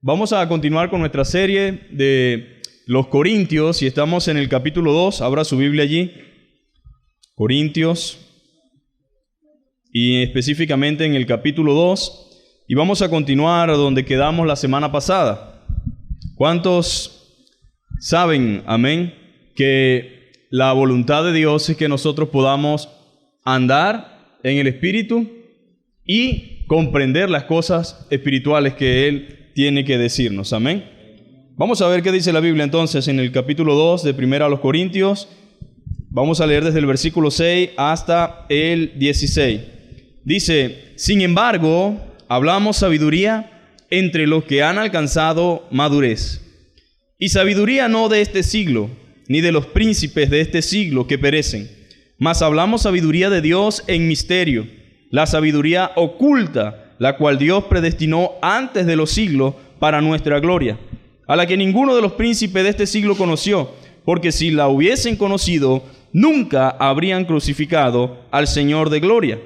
Vamos a continuar con nuestra serie de los Corintios y estamos en el capítulo 2. Abra su Biblia allí. Corintios y específicamente en el capítulo 2 y vamos a continuar donde quedamos la semana pasada. ¿Cuántos saben, amén, que la voluntad de Dios es que nosotros podamos andar en el Espíritu y comprender las cosas espirituales que Él tiene que decirnos? Amén. Vamos a ver qué dice la Biblia entonces en el capítulo 2 de Primera a los Corintios. Vamos a leer desde el versículo 6 hasta el 16. Dice: sin embargo, hablamos sabiduría entre los que han alcanzado madurez. Y sabiduría no de este siglo, ni de los príncipes de este siglo que perecen, mas hablamos sabiduría de Dios en misterio, la sabiduría oculta, la cual Dios predestinó antes de los siglos para nuestra gloria, a la que ninguno de los príncipes de este siglo conoció, porque si la hubiesen conocido, nunca habrían crucificado al Señor de gloria.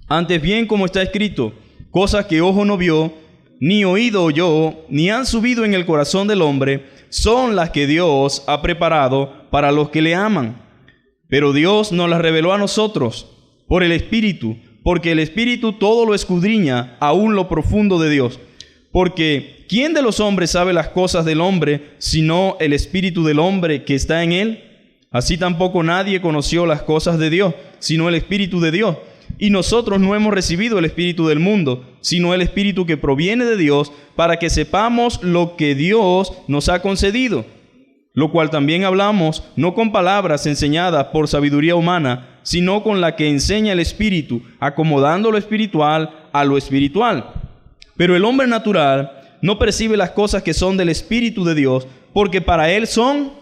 Antes bien, como está escrito, cosas que ojo no vio, ni oído oyó, ni han subido en el corazón del hombre, son las que Dios ha preparado para los que le aman. Pero Dios nos las reveló a nosotros por el Espíritu, porque el Espíritu todo lo escudriña, aún lo profundo de Dios. Porque ¿quién de los hombres sabe las cosas del hombre, sino el Espíritu del hombre que está en él? Así tampoco nadie conoció las cosas de Dios, sino el Espíritu de Dios. Y nosotros no hemos recibido el Espíritu del mundo, sino el Espíritu que proviene de Dios, para que sepamos lo que Dios nos ha concedido. Lo cual también hablamos, no con palabras enseñadas por sabiduría humana, sino con la que enseña el Espíritu, acomodando lo espiritual a lo espiritual. Pero el hombre natural no percibe las cosas que son del Espíritu de Dios, porque para él son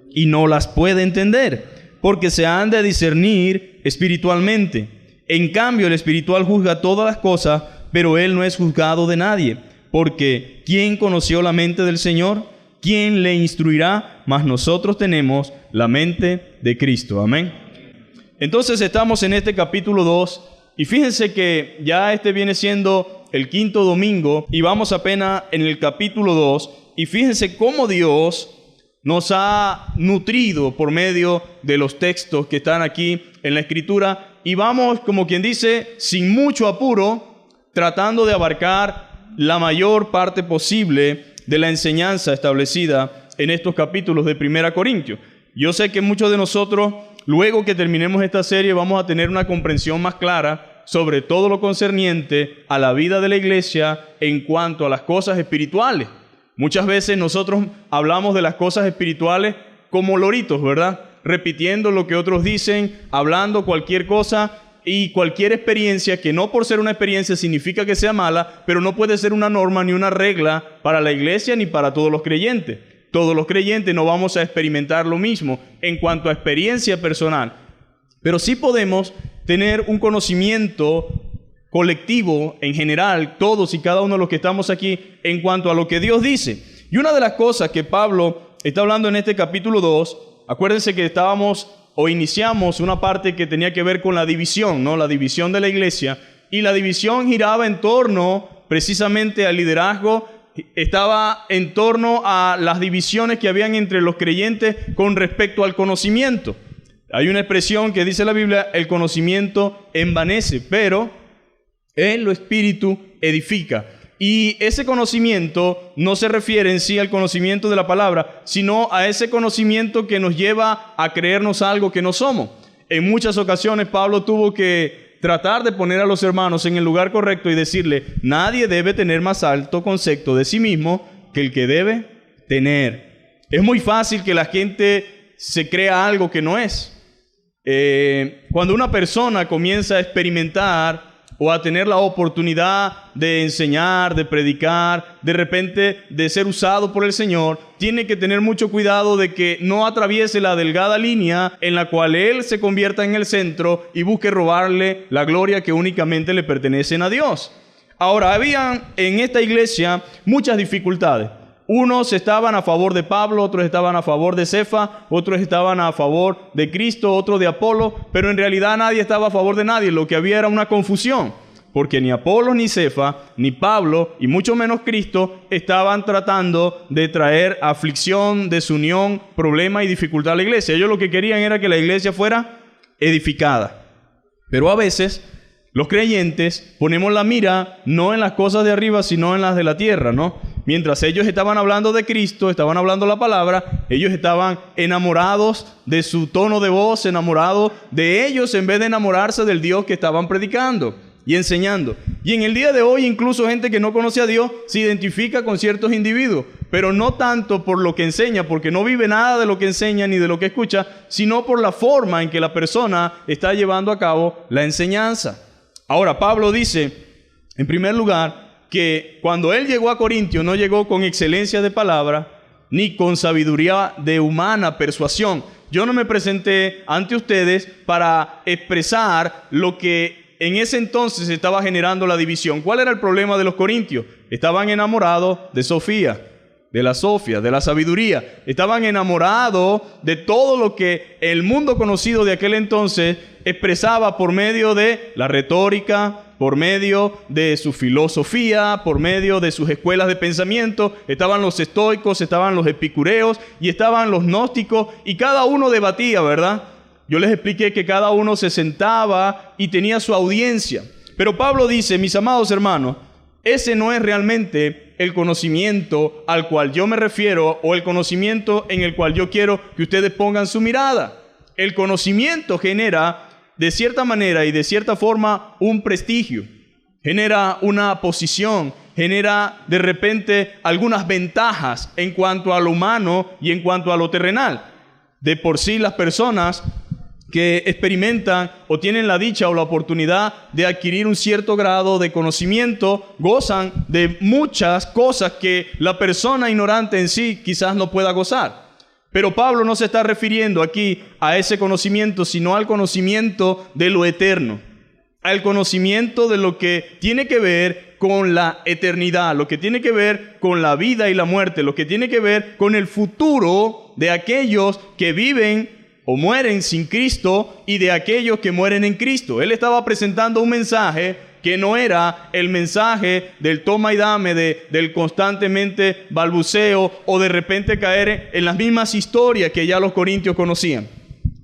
y no las puede entender, porque se han de discernir espiritualmente. En cambio, el espiritual juzga todas las cosas, pero él no es juzgado de nadie, porque ¿quién conoció la mente del Señor? ¿Quién le instruirá? Mas nosotros tenemos la mente de Cristo. Amén. Entonces estamos en este capítulo 2 y fíjense que ya este viene siendo el quinto domingo y vamos apenas en el capítulo 2 y fíjense cómo Dios nos ha nutrido por medio de los textos que están aquí en la Escritura y vamos, como quien dice, sin mucho apuro, tratando de abarcar la mayor parte posible de la enseñanza establecida en estos capítulos de Primera Corintios. Yo sé que muchos de nosotros, luego que terminemos esta serie, vamos a tener una comprensión más clara sobre todo lo concerniente a la vida de la iglesia en cuanto a las cosas espirituales. Muchas veces nosotros hablamos de las cosas espirituales como loritos, ¿verdad? Repitiendo lo que otros dicen, hablando cualquier cosa y cualquier experiencia que no por ser una experiencia significa que sea mala, pero no puede ser una norma ni una regla para la iglesia ni para todos los creyentes. Todos los creyentes no vamos a experimentar lo mismo en cuanto a experiencia personal, pero sí podemos tener un conocimiento colectivo en general, todos y cada uno de los que estamos aquí, en cuanto a lo que Dios dice. Y una de las cosas que Pablo está hablando en este capítulo 2, acuérdense que iniciamos una parte que tenía que ver con la división, ¿no? La división de la iglesia. Y la división giraba en torno precisamente al liderazgo, estaba en torno a las divisiones que habían entre los creyentes con respecto al conocimiento. Hay una expresión que dice la Biblia: el conocimiento envanece, pero el Espíritu edifica. Y ese conocimiento no se refiere en sí al conocimiento de la palabra, sino a ese conocimiento que nos lleva a creernos algo que no somos. En muchas ocasiones Pablo tuvo que tratar de poner a los hermanos en el lugar correcto y decirle: nadie debe tener más alto concepto de sí mismo que el que debe tener. Es muy fácil que la gente se crea algo que no es. Cuando una persona comienza a experimentar o a tener la oportunidad de enseñar, de predicar, de repente de ser usado por el Señor, tiene que tener mucho cuidado de que no atraviese la delgada línea en la cual Él se convierta en el centro y busque robarle la gloria que únicamente le pertenecen a Dios. Ahora, habían en esta iglesia muchas dificultades. Unos estaban a favor de Pablo, otros estaban a favor de Cefa, otros estaban a favor de Cristo, otros de Apolo, pero en realidad nadie estaba a favor de nadie. Lo que había era una confusión. porque ni Apolos ni Cefa, ni Pablo, y mucho menos Cristo, estaban tratando de traer aflicción, desunión, problema y dificultad a la iglesia. Ellos lo que querían era que la iglesia fuera edificada. Pero a veces los creyentes ponemos la mira no en las cosas de arriba, sino en las de la tierra, ¿no? Mientras ellos estaban hablando de Cristo, estaban hablando la palabra, ellos estaban enamorados de su tono de voz, enamorados de ellos en vez de enamorarse del Dios que estaban predicando y enseñando. Y en el día de hoy, incluso gente que no conoce a Dios se identifica con ciertos individuos, pero no tanto por lo que enseña, porque no vive nada de lo que enseña ni de lo que escucha, sino por la forma en que la persona está llevando a cabo la enseñanza. Ahora, Pablo dice, en primer lugar, que cuando él llegó a Corintios no llegó con excelencia de palabra, ni con sabiduría de humana persuasión. Yo no me presenté ante ustedes para expresar lo que en ese entonces estaba generando la división. ¿Cuál era el problema de los corintios? Estaban enamorados de Sofía, de la sabiduría. Estaban enamorados de todo lo que el mundo conocido de aquel entonces expresaba por medio de la retórica, por medio de su filosofía, por medio de sus escuelas de pensamiento. Estaban los estoicos, estaban los epicureos y estaban los gnósticos, y cada uno debatía, ¿verdad? Yo les expliqué que cada uno se sentaba y tenía su audiencia. Pero Pablo dice, mis amados hermanos, ese no es realmente el conocimiento al cual yo me refiero, o el conocimiento en el cual yo quiero que ustedes pongan su mirada. El conocimiento genera, de cierta manera y de cierta forma, un prestigio, genera una posición, genera de repente algunas ventajas en cuanto a lo humano y en cuanto a lo terrenal. De por sí, las personas que experimentan o tienen la dicha o la oportunidad de adquirir un cierto grado de conocimiento gozan de muchas cosas que la persona ignorante en sí quizás no pueda gozar. Pero Pablo no se está refiriendo aquí a ese conocimiento, sino al conocimiento de lo eterno, al conocimiento de lo que tiene que ver con la eternidad, lo que tiene que ver con la vida y la muerte, lo que tiene que ver con el futuro de aquellos que viven o mueren sin Cristo y de aquellos que mueren en Cristo. Él estaba presentando un mensaje que no era el mensaje del toma y dame, del constantemente balbuceo o de repente caer en las mismas historias que ya los corintios conocían.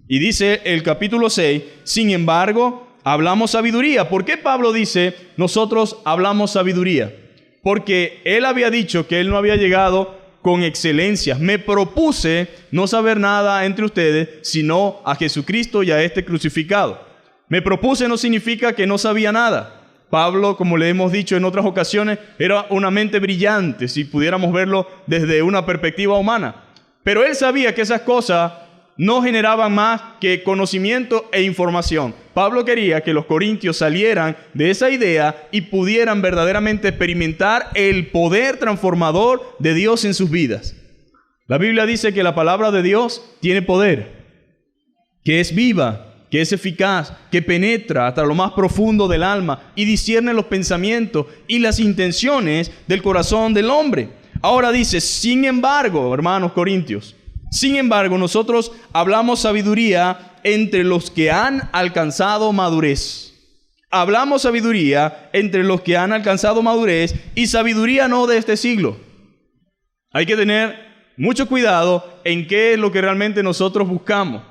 Y dice el capítulo 6, sin embargo, hablamos sabiduría. ¿Por qué Pablo dice, nosotros hablamos sabiduría? Porque él había dicho que él no había llegado con excelencias. Me propuse no saber nada entre ustedes, sino a Jesucristo y a este crucificado. Me propuse no significa que no sabía nada. Pablo, como le hemos dicho en otras ocasiones, era una mente brillante, si pudiéramos verlo desde una perspectiva humana. Pero él sabía que esas cosas no generaban más que conocimiento e información. Pablo quería que los corintios salieran de esa idea y pudieran verdaderamente experimentar el poder transformador de Dios en sus vidas. La Biblia dice que la palabra de Dios tiene poder, que es viva, que es eficaz, que penetra hasta lo más profundo del alma y discierne los pensamientos y las intenciones del corazón del hombre. Ahora dice, sin embargo, hermanos corintios, sin embargo, nosotros hablamos sabiduría entre los que han alcanzado madurez. Hablamos sabiduría entre los que han alcanzado madurez, y sabiduría no de este siglo. Hay que tener mucho cuidado en qué es lo que realmente nosotros buscamos.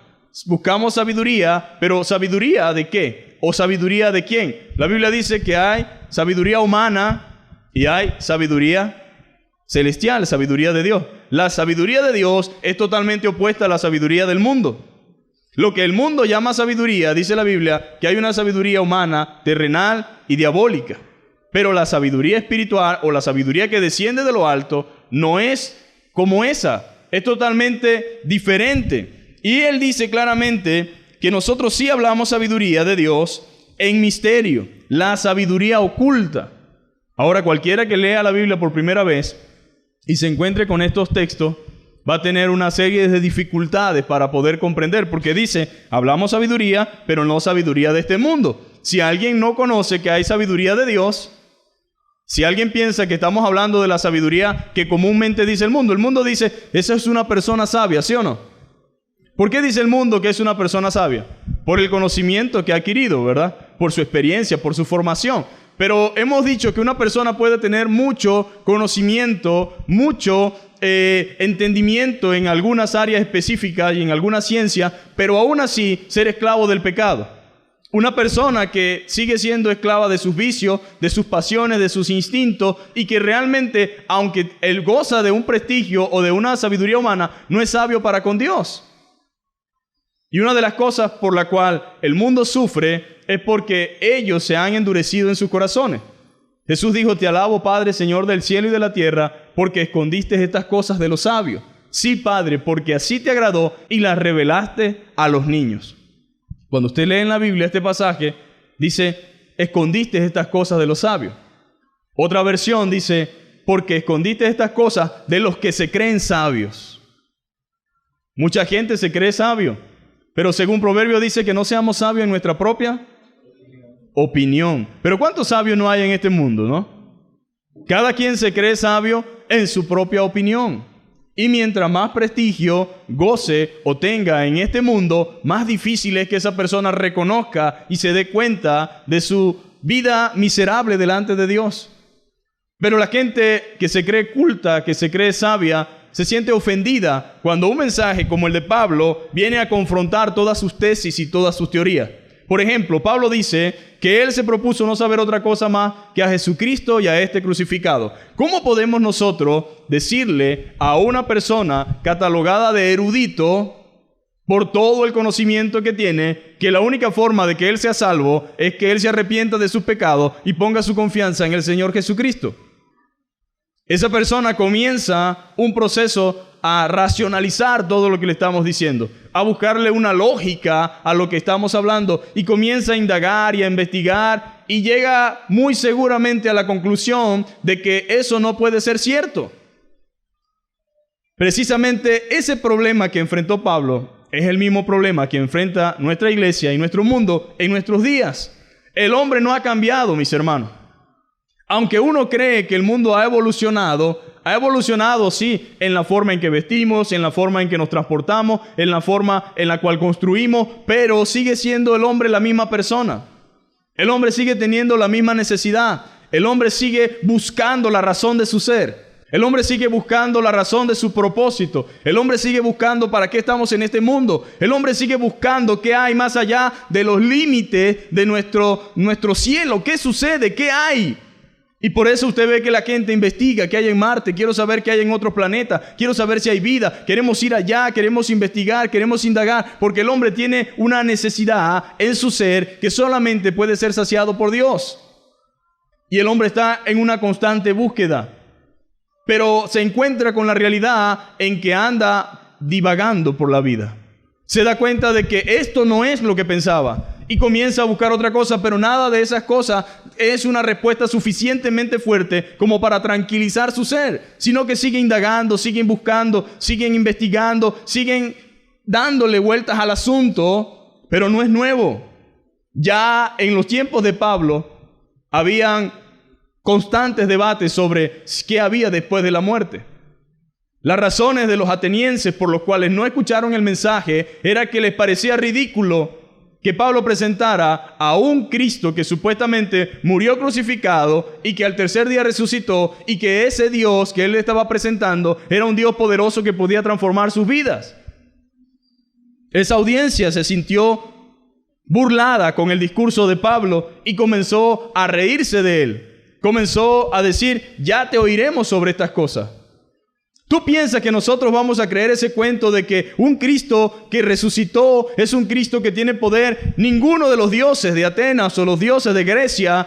Buscamos sabiduría, pero ¿sabiduría de qué? ¿O sabiduría de quién? La Biblia dice que hay sabiduría humana y hay sabiduría celestial, sabiduría de Dios. La sabiduría de Dios es totalmente opuesta a la sabiduría del mundo. Lo que el mundo llama sabiduría, dice la Biblia, que hay una sabiduría humana, terrenal y diabólica. Pero la sabiduría espiritual o la sabiduría que desciende de lo alto no es como esa, es totalmente diferente. Y él dice claramente que nosotros sí hablamos sabiduría de Dios en misterio, la sabiduría oculta. Ahora, cualquiera que lea la Biblia por primera vez y se encuentre con estos textos, va a tener una serie de dificultades para poder comprender, porque dice, hablamos sabiduría, pero no sabiduría de este mundo. Si alguien no conoce que hay sabiduría de Dios, si alguien piensa que estamos hablando de la sabiduría que comúnmente dice el mundo dice, esa es una persona sabia, ¿sí o no? ¿Por qué dice el mundo que es una persona sabia? Por el conocimiento que ha adquirido, ¿verdad? Por su experiencia, por su formación. Pero hemos dicho que una persona puede tener mucho conocimiento, mucho entendimiento en algunas áreas específicas y en alguna ciencia, pero aún así ser esclavo del pecado. Una persona que sigue siendo esclava de sus vicios, de sus pasiones, de sus instintos, y que realmente, aunque él goza de un prestigio o de una sabiduría humana, no es sabio para con Dios. Y una de las cosas por la cual el mundo sufre es porque ellos se han endurecido en sus corazones. Jesús dijo: te alabo, Padre, Señor del cielo y de la tierra, porque escondiste estas cosas de los sabios. Sí, Padre, porque así te agradó y las revelaste a los niños. Cuando usted lee en la Biblia este pasaje, dice: escondiste estas cosas de los sabios. Otra versión dice: porque escondiste estas cosas de los que se creen sabios. Mucha gente se cree sabio, pero según Proverbio dice que no seamos sabios en nuestra propia opinión. Pero ¿cuántos sabios no hay en este mundo, no? Cada quien se cree sabio en su propia opinión. Y mientras más prestigio goce o tenga en este mundo, más difícil es que esa persona reconozca y se dé cuenta de su vida miserable delante de Dios. Pero la gente que se cree culta, que se cree sabia, se siente ofendida cuando un mensaje como el de Pablo viene a confrontar todas sus tesis y todas sus teorías. Por ejemplo, Pablo dice que él se propuso no saber otra cosa más que a Jesucristo y a este crucificado. ¿Cómo podemos nosotros decirle a una persona catalogada de erudito por todo el conocimiento que tiene que la única forma de que él sea salvo es que él se arrepienta de sus pecados y ponga su confianza en el Señor Jesucristo? Esa persona comienza un proceso a racionalizar todo lo que le estamos diciendo, a buscarle una lógica a lo que estamos hablando, y comienza a indagar y a investigar y llega muy seguramente a la conclusión de que eso no puede ser cierto. Precisamente ese problema que enfrentó Pablo es el mismo problema que enfrenta nuestra iglesia y nuestro mundo en nuestros días. El hombre no ha cambiado, mis hermanos. Aunque uno cree que el mundo ha evolucionado sí, en la forma en que vestimos, en la forma en que nos transportamos, en la forma en la cual construimos, pero sigue siendo el hombre la misma persona. El hombre sigue teniendo la misma necesidad. El hombre sigue buscando la razón de su ser. El hombre sigue buscando la razón de su propósito. El hombre sigue buscando para qué estamos en este mundo. El hombre sigue buscando qué hay más allá de los límites de nuestro cielo. ¿Qué sucede? ¿Qué hay? Y por eso usted ve que la gente investiga qué hay en Marte. Quiero saber qué hay en otros planetas. Quiero saber si hay vida. Queremos ir allá, queremos investigar, queremos indagar. Porque el hombre tiene una necesidad en su ser que solamente puede ser saciado por Dios. Y el hombre está en una constante búsqueda. Pero se encuentra con la realidad en que anda divagando por la vida. Se da cuenta de que esto no es lo que pensaba. Y comienza a buscar otra cosa, pero nada de esas cosas es una respuesta suficientemente fuerte como para tranquilizar su ser, sino que siguen indagando, siguen buscando, siguen investigando, siguen dándole vueltas al asunto, pero no es nuevo. Ya en los tiempos de Pablo habían constantes debates sobre qué había después de la muerte. Las razones de los atenienses por los cuales no escucharon el mensaje era que les parecía ridículo que Pablo presentara a un Cristo que supuestamente murió crucificado y que al tercer día resucitó, y que ese Dios que él le estaba presentando era un Dios poderoso que podía transformar sus vidas. Esa audiencia se sintió burlada con el discurso de Pablo y comenzó a reírse de él. Comenzó a decir: ya te oiremos sobre estas cosas. ¿Tú piensas que nosotros vamos a creer ese cuento de que un Cristo que resucitó es un Cristo que tiene poder? Ninguno de los dioses de Atenas o los dioses de Grecia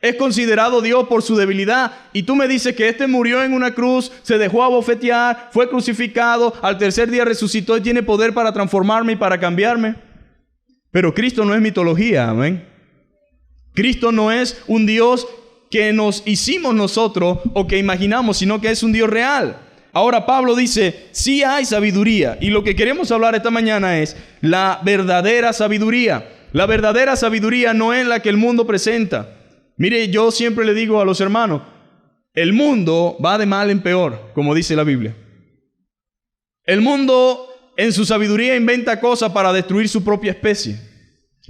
es considerado Dios por su debilidad. Y tú me dices que este murió en una cruz, se dejó abofetear, fue crucificado, al tercer día resucitó y tiene poder para transformarme y para cambiarme. Pero Cristo no es mitología, amén. Cristo no es un Dios que nos hicimos nosotros o que imaginamos, sino que es un Dios real. Ahora Pablo dice: sí hay sabiduría, y lo que queremos hablar esta mañana es la verdadera sabiduría. La verdadera sabiduría no es la que el mundo presenta. Mire, yo siempre le digo a los hermanos, el mundo va de mal en peor, como dice la Biblia. El mundo en su sabiduría inventa cosas para destruir su propia especie.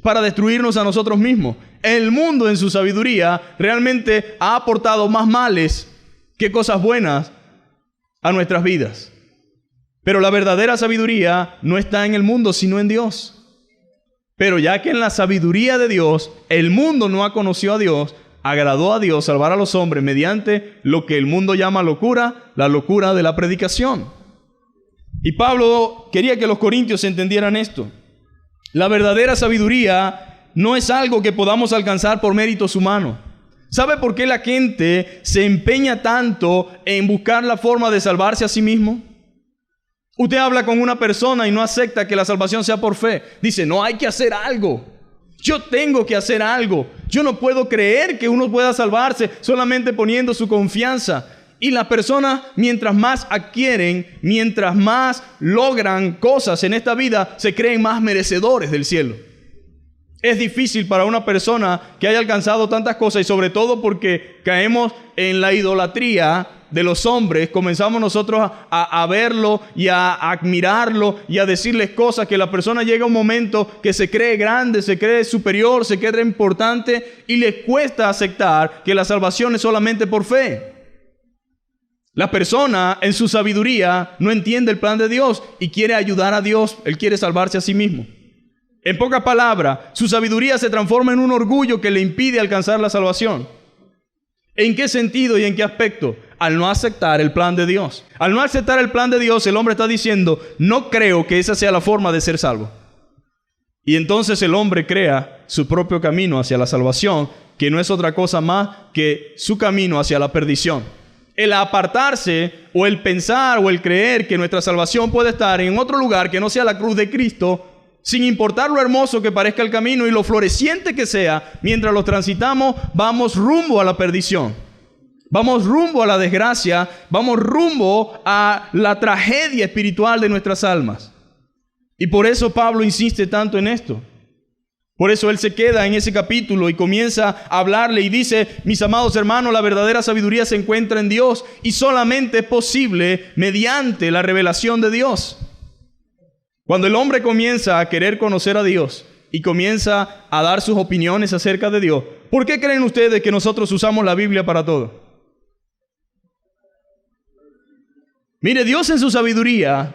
para destruirnos a nosotros mismos. El mundo en su sabiduría realmente ha aportado más males que cosas buenas a nuestras vidas. Pero la verdadera sabiduría no está en el mundo, sino en Dios. Pero ya que en la sabiduría de Dios, el mundo no ha conocido a Dios, agradó a Dios salvar a los hombres mediante lo que el mundo llama locura, la locura de la predicación. Y Pablo quería que los corintios entendieran esto. La verdadera sabiduría no es algo que podamos alcanzar por méritos humanos. ¿Sabe por qué la gente se empeña tanto en buscar la forma de salvarse a sí mismo? Usted habla con una persona y no acepta que la salvación sea por fe. Dice, no, hay que hacer algo. Yo tengo que hacer algo. Yo no puedo creer que uno pueda salvarse solamente poniendo su confianza. Y las personas, mientras más adquieren, mientras más logran cosas en esta vida, se creen más merecedores del cielo. Es difícil para una persona que haya alcanzado tantas cosas, y sobre todo porque caemos en la idolatría de los hombres, comenzamos nosotros a verlo y a admirarlo y a decirles cosas, que la persona llega a un momento que se cree grande, se cree superior, se cree importante y les cuesta aceptar que la salvación es solamente por fe. La persona en su sabiduría no entiende el plan de Dios y quiere ayudar a Dios, él quiere salvarse a sí mismo. En pocas palabras, su sabiduría se transforma en un orgullo que le impide alcanzar la salvación. ¿En qué sentido y en qué aspecto? Al no aceptar el plan de Dios. Al no aceptar el plan de Dios, el hombre está diciendo, no creo que esa sea la forma de ser salvo. Y entonces el hombre crea su propio camino hacia la salvación, que no es otra cosa más que su camino hacia la perdición. El apartarse o el pensar o el creer que nuestra salvación puede estar en otro lugar que no sea la cruz de Cristo, sin importar lo hermoso que parezca el camino y lo floreciente que sea, mientras lo transitamos, vamos rumbo a la perdición. Vamos rumbo a la desgracia, vamos rumbo a la tragedia espiritual de nuestras almas. Y por eso Pablo insiste tanto en esto. Por eso él se queda en ese capítulo y comienza a hablarle y dice, mis amados hermanos, la verdadera sabiduría se encuentra en Dios y solamente es posible mediante la revelación de Dios. Cuando el hombre comienza a querer conocer a Dios y comienza a dar sus opiniones acerca de Dios, ¿por qué creen ustedes que nosotros usamos la Biblia para todo? Mire, Dios en su sabiduría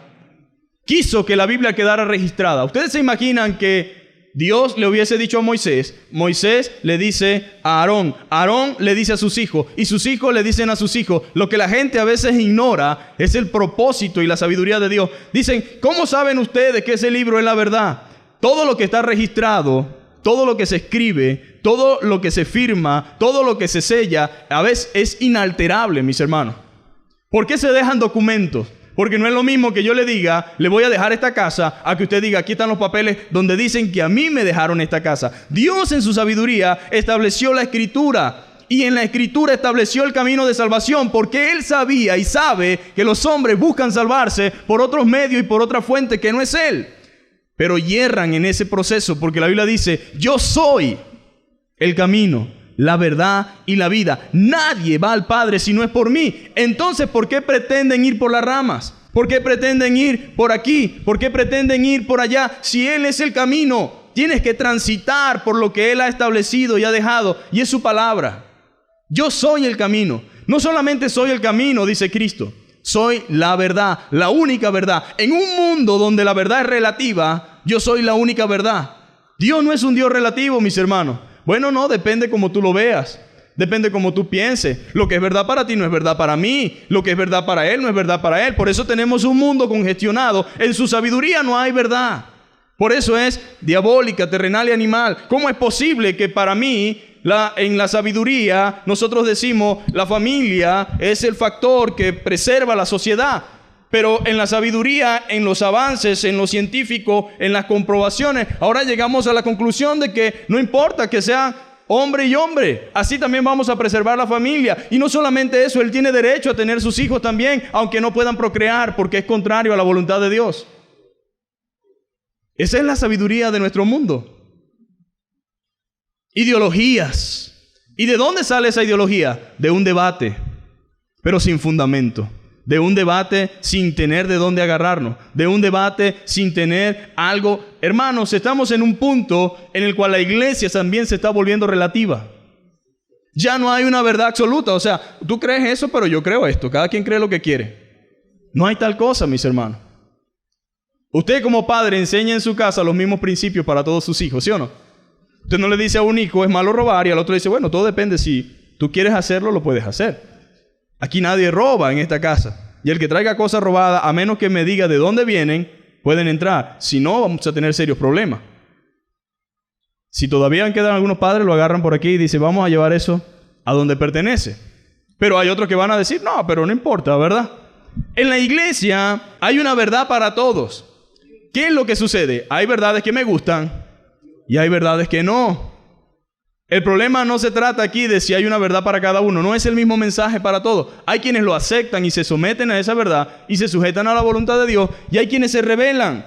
quiso que la Biblia quedara registrada. ¿Ustedes se imaginan que Dios le hubiese dicho a Moisés, Moisés le dice a Aarón, Aarón le dice a sus hijos y sus hijos le dicen a sus hijos? Lo que la gente a veces ignora es el propósito y la sabiduría de Dios. Dicen, ¿cómo saben ustedes que ese libro es la verdad? Todo lo que está registrado, todo lo que se escribe, todo lo que se firma, todo lo que se sella, a veces es inalterable, mis hermanos. ¿Por qué se dejan documentos? Porque no es lo mismo que yo le diga, le voy a dejar esta casa, a que usted diga, aquí están los papeles donde dicen que a mí me dejaron esta casa. Dios en su sabiduría estableció la Escritura y en la Escritura estableció el camino de salvación, porque Él sabía y sabe que los hombres buscan salvarse por otros medios y por otra fuente que no es Él. Pero yerran en ese proceso porque la Biblia dice, yo soy el camino, la verdad y la vida. Nadie va al Padre si no es por mí. Entonces, ¿por qué pretenden ir por las ramas? ¿Por qué pretenden ir por aquí? ¿Por qué pretenden ir por allá? Si Él es el camino, tienes que transitar por lo que Él ha establecido y ha dejado, y es su palabra. Yo soy el camino. No solamente soy el camino, dice Cristo, soy la verdad, la única verdad. En un mundo donde la verdad es relativa, yo soy la única verdad. Dios no es un Dios relativo, mis hermanos. Bueno, no, depende como tú lo veas. Depende como tú pienses. Lo que es verdad para ti no es verdad para mí. Lo que es verdad para él no es verdad para él. Por eso tenemos un mundo congestionado. En su sabiduría no hay verdad. Por eso es diabólica, terrenal y animal. ¿Cómo es posible que para mí, en la sabiduría, nosotros decimos la familia es el factor que preserva la sociedad? Pero en la sabiduría, en los avances, en lo científico, en las comprobaciones, ahora llegamos a la conclusión de que no importa que sean hombre y hombre, así también vamos a preservar la familia. Y no solamente eso, él tiene derecho a tener sus hijos también, aunque no puedan procrear, porque es contrario a la voluntad de Dios. Esa es la sabiduría de nuestro mundo. Ideologías. ¿Y de dónde sale esa ideología? De un debate, pero sin fundamento. de un debate sin tener de dónde agarrarnos, de un debate sin tener algo. Hermanos, estamos en un punto en el cual la iglesia también se está volviendo relativa. Ya no hay una verdad absoluta. O sea, tú crees eso, pero yo creo esto. Cada quien cree lo que quiere. No hay tal cosa, mis hermanos. Usted como padre enseña en su casa los mismos principios para todos sus hijos, ¿sí o no? Usted no le dice a un hijo, es malo robar, y al otro le dice, bueno, todo depende. Si tú quieres hacerlo, lo puedes hacer. Aquí nadie roba en esta casa. Y el que traiga cosas robadas, a menos que me diga de dónde vienen, pueden entrar. Si no, vamos a tener serios problemas. Si todavía quedan algunos padres, lo agarran por aquí y dicen, vamos a llevar eso a donde pertenece. Pero hay otros que van a decir, no, pero no importa, ¿verdad? En la iglesia hay una verdad para todos. ¿Qué es lo que sucede? Hay verdades que me gustan y hay verdades que no. El problema no se trata aquí de si hay una verdad para cada uno. No es el mismo mensaje para todos. Hay quienes lo aceptan y se someten a esa verdad y se sujetan a la voluntad de Dios. Y hay quienes se rebelan.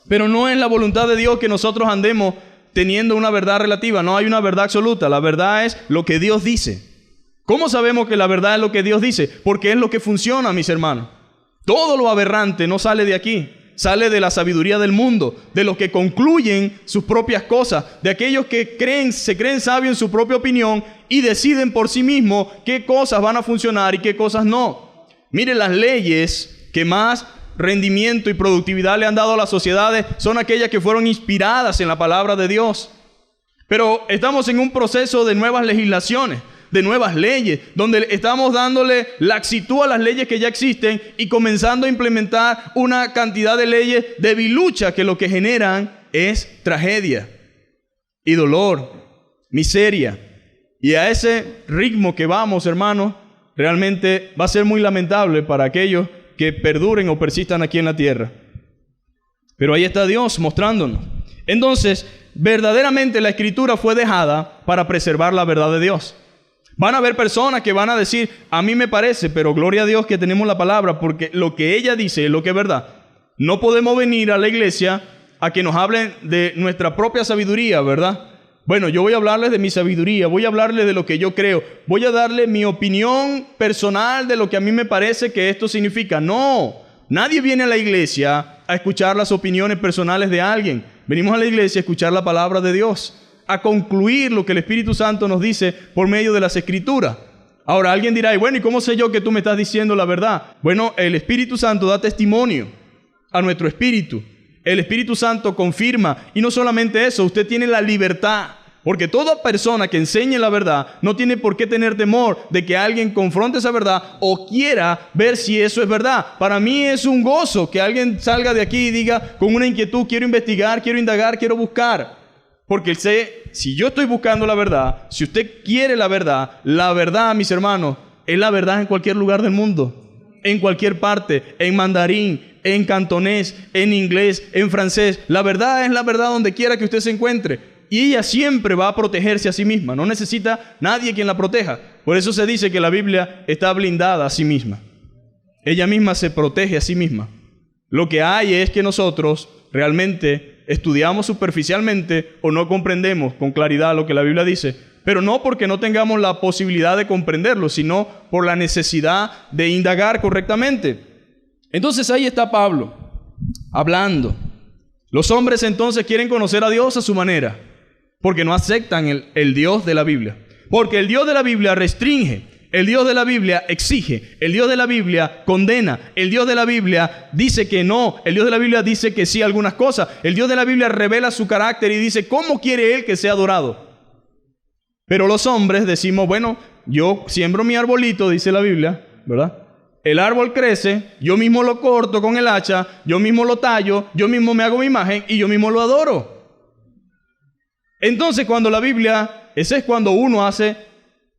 Pero no es la voluntad de Dios que nosotros andemos teniendo una verdad relativa. No hay una verdad absoluta. La verdad es lo que Dios dice. ¿Cómo sabemos que la verdad es lo que Dios dice? Porque es lo que funciona, mis hermanos. Todo lo aberrante no sale de aquí. Sale de la sabiduría del mundo, de los que concluyen sus propias cosas, de aquellos que se creen sabios en su propia opinión y deciden por sí mismos qué cosas van a funcionar y qué cosas no. Mire, las leyes que más rendimiento y productividad le han dado a las sociedades son aquellas que fueron inspiradas en la palabra de Dios. Pero estamos en un proceso de nuevas legislaciones, de nuevas leyes, donde estamos dándole laxitud a las leyes que ya existen y comenzando a implementar una cantidad de leyes debiluchas que lo que generan es tragedia y dolor, miseria. Y a ese ritmo que vamos, hermanos, realmente va a ser muy lamentable para aquellos que perduren o persistan aquí en la tierra. Pero ahí está Dios mostrándonos. Entonces, verdaderamente la Escritura fue dejada para preservar la verdad de Dios. Van a haber personas que van a decir, a mí me parece, pero gloria a Dios que tenemos la palabra, porque lo que ella dice es lo que es verdad. No podemos venir a la iglesia a que nos hablen de nuestra propia sabiduría, ¿verdad? Bueno, yo voy a hablarles de mi sabiduría, voy a hablarles de lo que yo creo, voy a darle mi opinión personal de lo que a mí me parece que esto significa. No, nadie viene a la iglesia a escuchar las opiniones personales de alguien. Venimos a la iglesia a escuchar la palabra de Dios, a concluir lo que el Espíritu Santo nos dice por medio de las Escrituras. Ahora alguien dirá, y bueno, ¿y cómo sé yo que tú me estás diciendo la verdad? Bueno, el Espíritu Santo da testimonio a nuestro espíritu. El Espíritu Santo confirma. Y no solamente eso, usted tiene la libertad. Porque toda persona que enseñe la verdad no tiene por qué tener temor de que alguien confronte esa verdad o quiera ver si eso es verdad. Para mí es un gozo que alguien salga de aquí y diga con una inquietud, quiero investigar, quiero indagar, quiero buscar. Porque sé, si yo estoy buscando la verdad, si usted quiere la verdad, mis hermanos, es la verdad en cualquier lugar del mundo, en cualquier parte, en mandarín, en cantonés, en inglés, en francés. La verdad es la verdad donde quiera que usted se encuentre. Y ella siempre va a protegerse a sí misma. No necesita nadie quien la proteja. Por eso se dice que la Biblia está blindada a sí misma. Ella misma se protege a sí misma. Lo que hay es que nosotros realmente estudiamos superficialmente o no comprendemos con claridad lo que la Biblia dice, pero no porque no tengamos la posibilidad de comprenderlo, sino por la necesidad de indagar correctamente. Entonces ahí está Pablo, hablando. Los hombres entonces quieren conocer a Dios a su manera, porque no aceptan el Dios de la Biblia. Porque el Dios de la Biblia restringe. El Dios de la Biblia exige, el Dios de la Biblia condena, el Dios de la Biblia dice que no, el Dios de la Biblia dice que sí a algunas cosas, el Dios de la Biblia revela su carácter y dice cómo quiere Él que sea adorado. Pero los hombres decimos, bueno, yo siembro mi arbolito, dice la Biblia, ¿verdad? El árbol crece, yo mismo lo corto con el hacha, yo mismo lo tallo, yo mismo me hago mi imagen y yo mismo lo adoro. Entonces cuando la Biblia, ese es cuando uno hace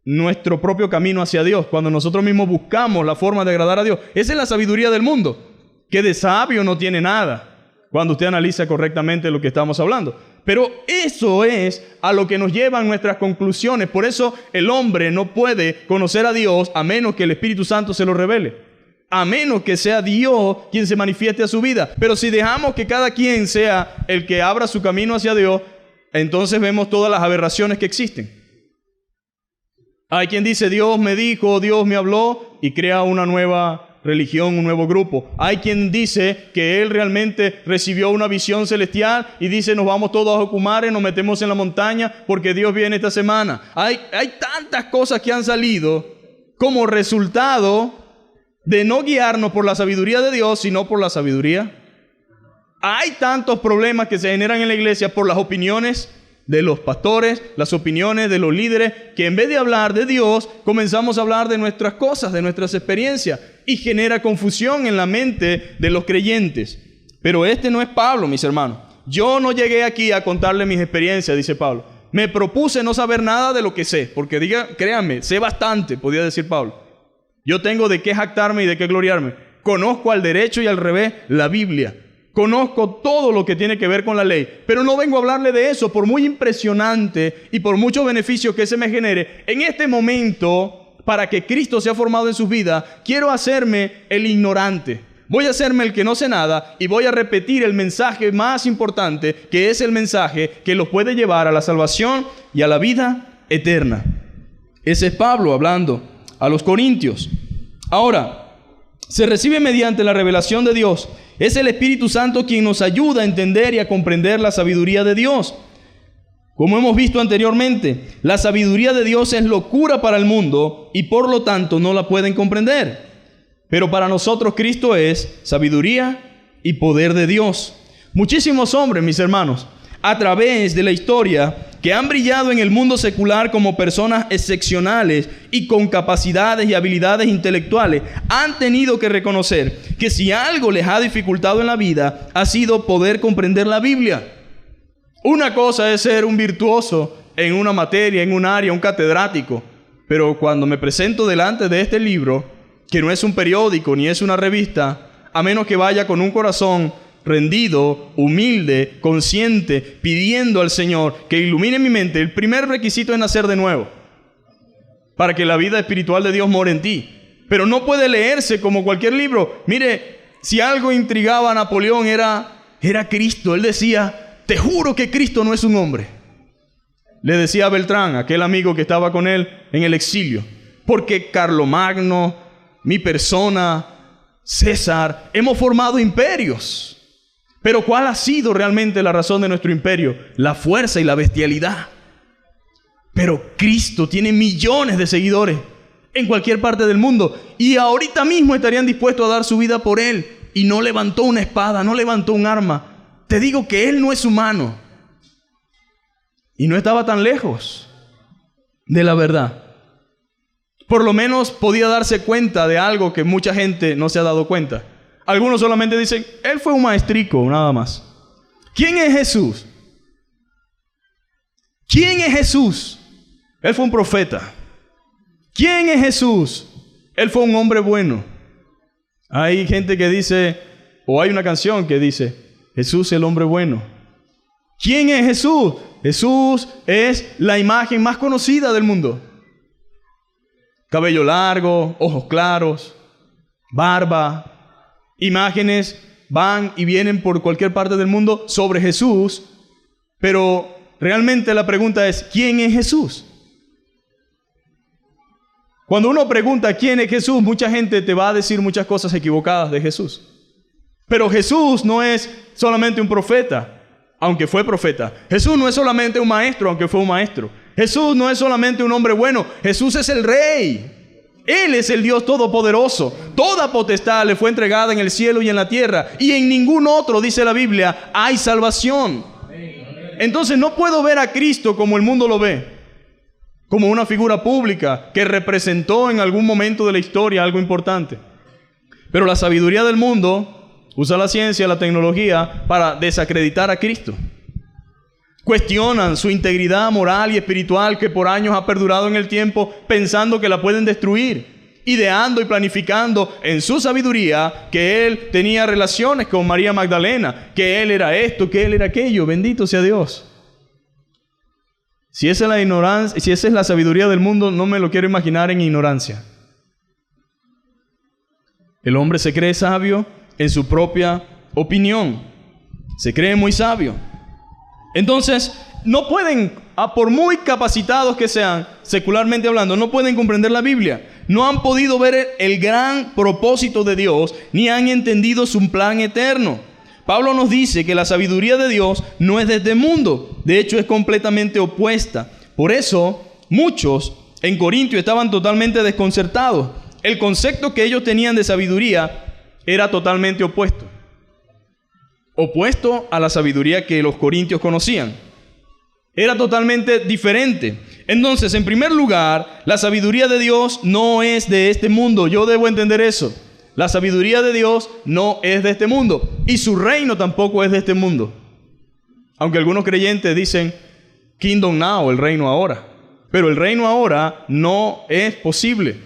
nuestro propio camino hacia Dios, cuando nosotros mismos buscamos la forma de agradar a Dios. Esa es la sabiduría del mundo, que de sabio no tiene nada, cuando usted analiza correctamente lo que estamos hablando. Pero eso es a lo que nos llevan nuestras conclusiones. Por eso el hombre no puede conocer a Dios a menos que el Espíritu Santo se lo revele, a menos que sea Dios quien se manifieste a su vida. Pero si dejamos que cada quien sea el que abra su camino hacia Dios, entonces vemos todas las aberraciones que existen. Hay quien dice, Dios me dijo, Dios me habló, y crea una nueva religión, un nuevo grupo. Hay quien dice que él realmente recibió una visión celestial y dice nos vamos todos a Ocumare, nos metemos en la montaña porque Dios viene esta semana. Hay tantas cosas que han salido como resultado de no guiarnos por la sabiduría de Dios, sino por la sabiduría. Hay tantos problemas que se generan en la iglesia por las opiniones de los pastores, las opiniones de los líderes, que en vez de hablar de Dios, comenzamos a hablar de nuestras cosas, de nuestras experiencias, y genera confusión en la mente de los creyentes. Pero este no es Pablo, mis hermanos. Yo no llegué aquí a contarle mis experiencias, dice Pablo. Me propuse no saber nada de lo que sé, porque créanme, sé bastante, podía decir Pablo. Yo tengo de qué jactarme y de qué gloriarme. Conozco al derecho y al revés la Biblia. Conozco todo lo que tiene que ver con la ley, pero no vengo a hablarle de eso, por muy impresionante y por muchos beneficios que se me genere. En este momento, para que Cristo sea formado en sus vidas, quiero hacerme el ignorante. Voy a hacerme el que no sé nada y voy a repetir el mensaje más importante, que es el mensaje que los puede llevar a la salvación y a la vida eterna. Ese es Pablo hablando a los corintios. Ahora, se recibe mediante la revelación de Dios. Es el Espíritu Santo quien nos ayuda a entender y a comprender la sabiduría de Dios. Como hemos visto anteriormente, la sabiduría de Dios es locura para el mundo y por lo tanto no la pueden comprender. Pero para nosotros Cristo es sabiduría y poder de Dios. Muchísimos hombres, mis hermanos, a través de la historia, que han brillado en el mundo secular como personas excepcionales y con capacidades y habilidades intelectuales, han tenido que reconocer que si algo les ha dificultado en la vida, ha sido poder comprender la Biblia. Una cosa es ser un virtuoso en una materia, en un área, un catedrático, pero cuando me presento delante de este libro, que no es un periódico ni es una revista, a menos que vaya con un corazón rendido, humilde, consciente, pidiendo al Señor que ilumine mi mente. El primer requisito es nacer de nuevo, para que la vida espiritual de Dios more en ti. Pero no puede leerse como cualquier libro. Mire, si algo intrigaba a Napoleón era Cristo. Él decía, te juro que Cristo no es un hombre. Le decía a Beltrán, aquel amigo que estaba con él en el exilio, porque Carlomagno, mi persona, César, hemos formado imperios. Pero ¿cuál ha sido realmente la razón de nuestro imperio? La fuerza y la bestialidad. Pero Cristo tiene millones de seguidores en cualquier parte del mundo y ahorita mismo estarían dispuestos a dar su vida por Él, y no levantó una espada, no levantó un arma. Te digo que Él no es humano y no estaba tan lejos de la verdad. Por lo menos podía darse cuenta de algo que mucha gente no se ha dado cuenta. Algunos solamente dicen, Él fue un maestrico, nada más. ¿Quién es Jesús? ¿Quién es Jesús? Él fue un profeta. ¿Quién es Jesús? Él fue un hombre bueno. Hay gente que dice, o hay una canción que dice, Jesús el hombre bueno. ¿Quién es Jesús? Jesús es la imagen más conocida del mundo. Cabello largo, ojos claros, barba. Imágenes van y vienen por cualquier parte del mundo sobre Jesús, pero realmente la pregunta es, ¿quién es Jesús? Cuando uno pregunta quién es Jesús, mucha gente te va a decir muchas cosas equivocadas de Jesús. Pero Jesús no es solamente un profeta, aunque fue profeta. Jesús no es solamente un maestro, aunque fue un maestro. Jesús no es solamente un hombre bueno. Jesús es el Rey. Él es el Dios todopoderoso. Toda potestad le fue entregada en el cielo y en la tierra, y en ningún otro, dice la Biblia, hay salvación. Entonces no puedo ver a Cristo como el mundo lo ve, como una figura pública que representó en algún momento de la historia algo importante. Pero la sabiduría del mundo usa la ciencia, la tecnología para desacreditar a Cristo. Cuestionan su integridad moral y espiritual que por años ha perdurado en el tiempo, pensando que la pueden destruir, ideando y planificando en su sabiduría que Él tenía relaciones con María Magdalena, que Él era esto, que Él era aquello. Bendito sea Dios. Si esa es la ignorancia, si esa es la sabiduría del mundo, no me lo quiero imaginar en ignorancia. El hombre se cree sabio en su propia opinión. Se cree muy sabio. Entonces, no pueden, por muy capacitados que sean, secularmente hablando, no pueden comprender la Biblia. no han podido ver el gran propósito de Dios, ni han entendido su plan eterno. Pablo nos dice que la sabiduría de Dios no es de este mundo, de hecho es completamente opuesta. Por eso, muchos en Corintio estaban totalmente desconcertados. El concepto que ellos tenían de sabiduría era totalmente opuesto. Opuesto a la sabiduría que los corintios conocían. Era totalmente diferente. Entonces, en primer lugar, la sabiduría de Dios no es de este mundo. Yo debo entender eso. La sabiduría de Dios no es de este mundo. Y su reino tampoco es de este mundo. Aunque algunos creyentes dicen, Kingdom Now, el reino ahora. Pero el reino ahora no es posible.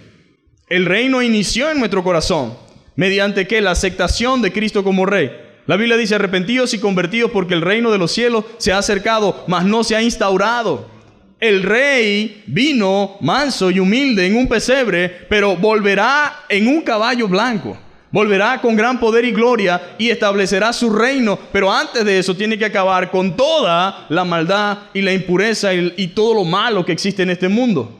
El reino inició en nuestro corazón. ¿Mediante qué? La aceptación de Cristo como Rey. La Biblia dice, arrepentidos y convertidos porque el reino de los cielos se ha acercado, mas no se ha instaurado. El Rey vino manso y humilde en un pesebre, pero volverá en un caballo blanco. Volverá con gran poder y gloria y establecerá su reino. Pero antes de eso tiene que acabar con toda la maldad y la impureza y todo lo malo que existe en este mundo.